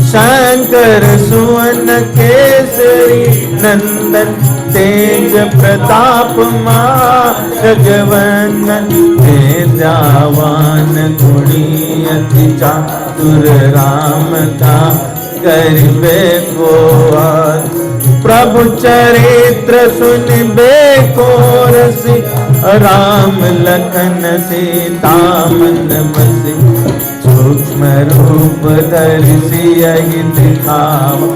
A: शंकर सुवन केसरी नंदन, तेज प्रताप महाजगवंदन। विद्यावान गुणी अति चातुर, राम का करिबे को आतुर। प्रभु चरित्र सुनिबे को रसि, राम लखन सीता मन बसि। सूक्ष्म रूप धरि सियहि दिखावा,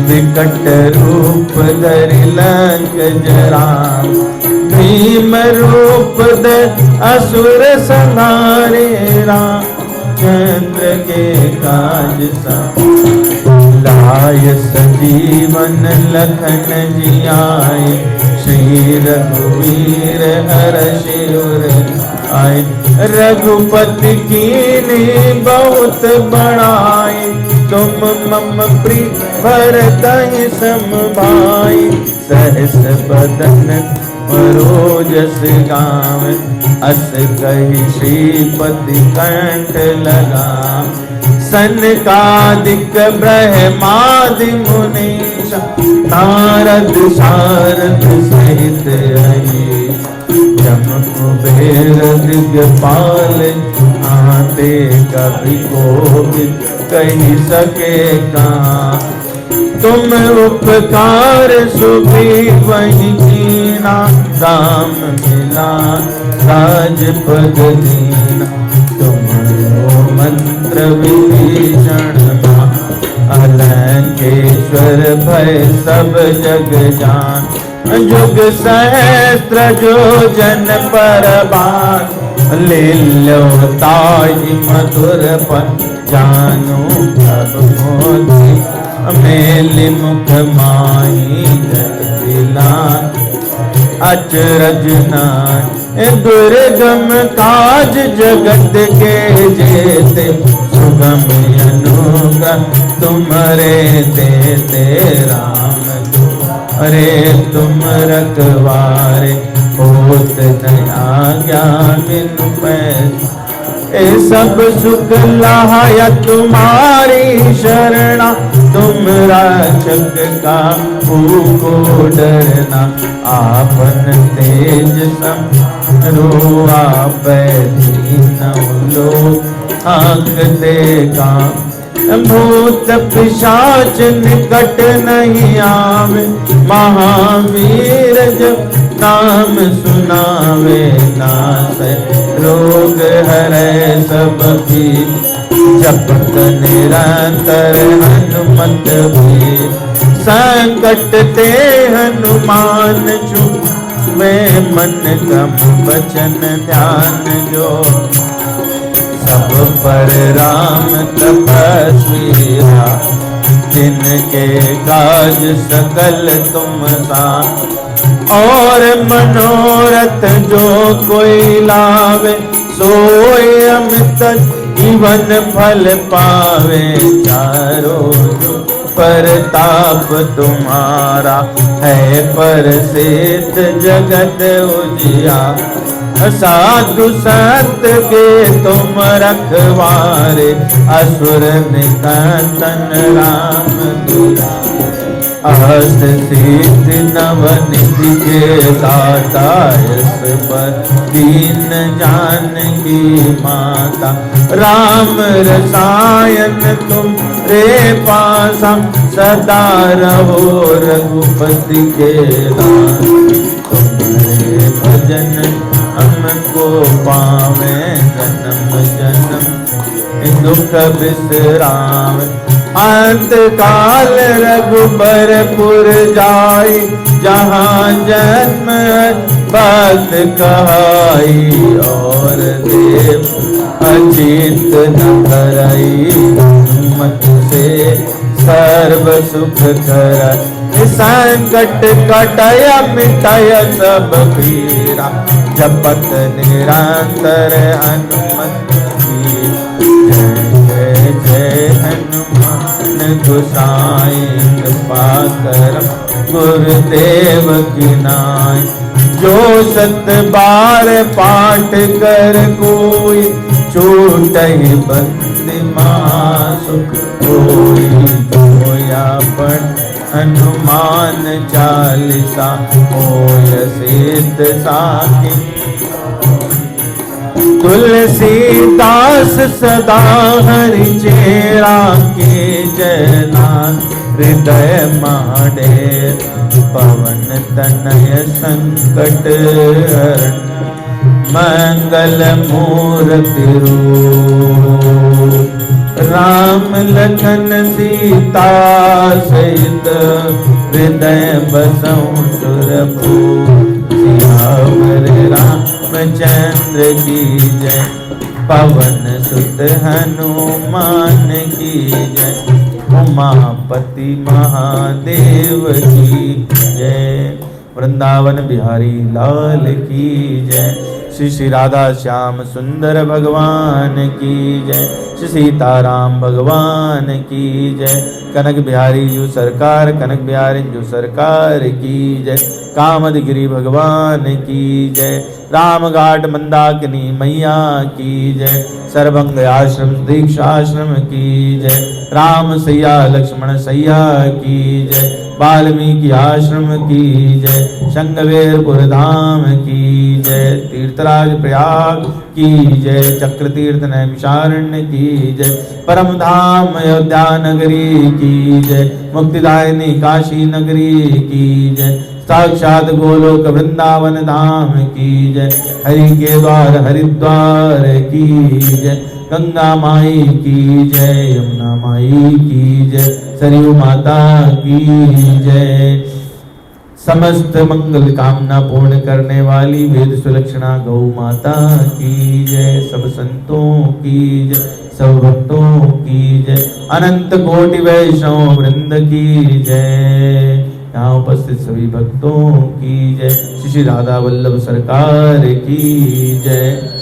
A: विकट रूप धरि लंक जरावा। भीम रूप धरि असुर संहारे, रामचंद्र के काज लाय संजीवन लखन जियाए। श्री रघुवीर हर्षि उर आए, रघुपति कीन्ही बहुत बड़ाई। तुम मम प्रिय भरतहि सम भाई, सहस बदन सरोजस गावें। अस कहि श्रीपति कंठ लगावें। सनकादिक ब्रह्मादि मुनीसा, नारद सारद सहित अहीसा। जम कुबेर दिगपाल, आते कवि कोविद कहि सके कहाँ। तुम उपकार सुग्रीवहि कीना, राम मिला राजपद दीना। तुम्हारो मंत्र विभीषण मां, अलंकेश्वर भय सब जग जान। जुग सहस्त्र जो जन पर बान, लील्यो ताहि मधुर फल। जानु प्रभु मोहि मेलि मुख माही जगदिला अचरज नाय दुर्गम काज जगत के जेते सुगम अनुग्रह तुम्हारे देते राम अरे तुम रखवारे होत न आज्ञा बिनु पैसा ए सब सुख लाया तुम्हारी शरणा तुम रक्षक का को डरना आपन तेज सम रो आप दीन लो आंख देखा भूत पिशाच निकट नहीं आवे महावीर जब नाम सुनावे नाश रोग हरे सब की जपत निरंतर हनुमत भी संकट ते हनुमान छुपे मन कम वचन ध्यान जो सब पर राम तपस्वी जिनके काज सकल तुम सा और मनोरथ जो कोई लावे सोए अमित जीवन फल पावे चारों परताप तुम्हारा है परसिद्ध जगत उजिया साधु संत के तुम रखवारे असुर निकंदन राम दुला अष्ट सिद्धि नवनिधि के दाता इस पर दीन जानकी माता राम रसायन तुम रे पासा सदा रहो रघुपति के दास तुम्हारे भजन हमको पावे जन्म जन्म दुख विश्राम अंत काल रघुबरपुर जाई जहाँ जन्म भक्त कहाई और देव अचित न करई मत से सर्व सुख कर संकट कटय मिटय सब पीरा जपत निरंतर हनुमत की जय जय हनुमान गोसाई कृपा कर गुरुदेव की नाय जो सत बार पाठ कर कोई छूट ही बंदी महासुख कोई होया पढ़ हनुमान चालीसा होय सिद्ध साखी तुलसीदास सदा हरि चेरा के जयनाथ हृदय माडे पवन तनय संकट हरण मंगल मूर्ति रूप राम लखन सीता सहित हृदय बसऊं सुरभूप सियावर रामचंद्र की जय पवन सुत हनुमान की जय उमापति महादेव की जय वृंदावन बिहारी लाल की जय श्री श्री राधा श्याम सुंदर भगवान की जय श्री सीताराम भगवान की जय कनक बिहारी जी सरकार कनक बिहारी जी सरकार की जय कामदगिरी भगवान की जय राम घाट मंदाकिनी मैया की जय सर्वंग आश्रम दीक्षा आश्रम की जय राम सैया लक्ष्मण सैया की जय वाल्मीकि आश्रम की जय शंखवेरपुर धाम की जय तीर्थराज प्रयाग की जय चक्र तीर्थ नैमिषारण्य की जय परम धाम अयोध्या नगरी की जय मुक्तिदायिनी काशी नगरी की जय साक्षात गोलोक वृंदावन धाम की जय हरि के द्वार हरिद्वार की जय गंगा माई की जय यमुना माई की जय सरयू माता की जय समस्त मंगल कामना पूर्ण करने वाली वेद सुलक्षणा गौ माता की जय। सब संतों की जय, सब भक्तों की जय, अनंत कोटि वैष्णव वृंद की जय। यहाँ उपस्थित सभी भक्तों की जय। श्री राधा वल्लभ सरकार की जय।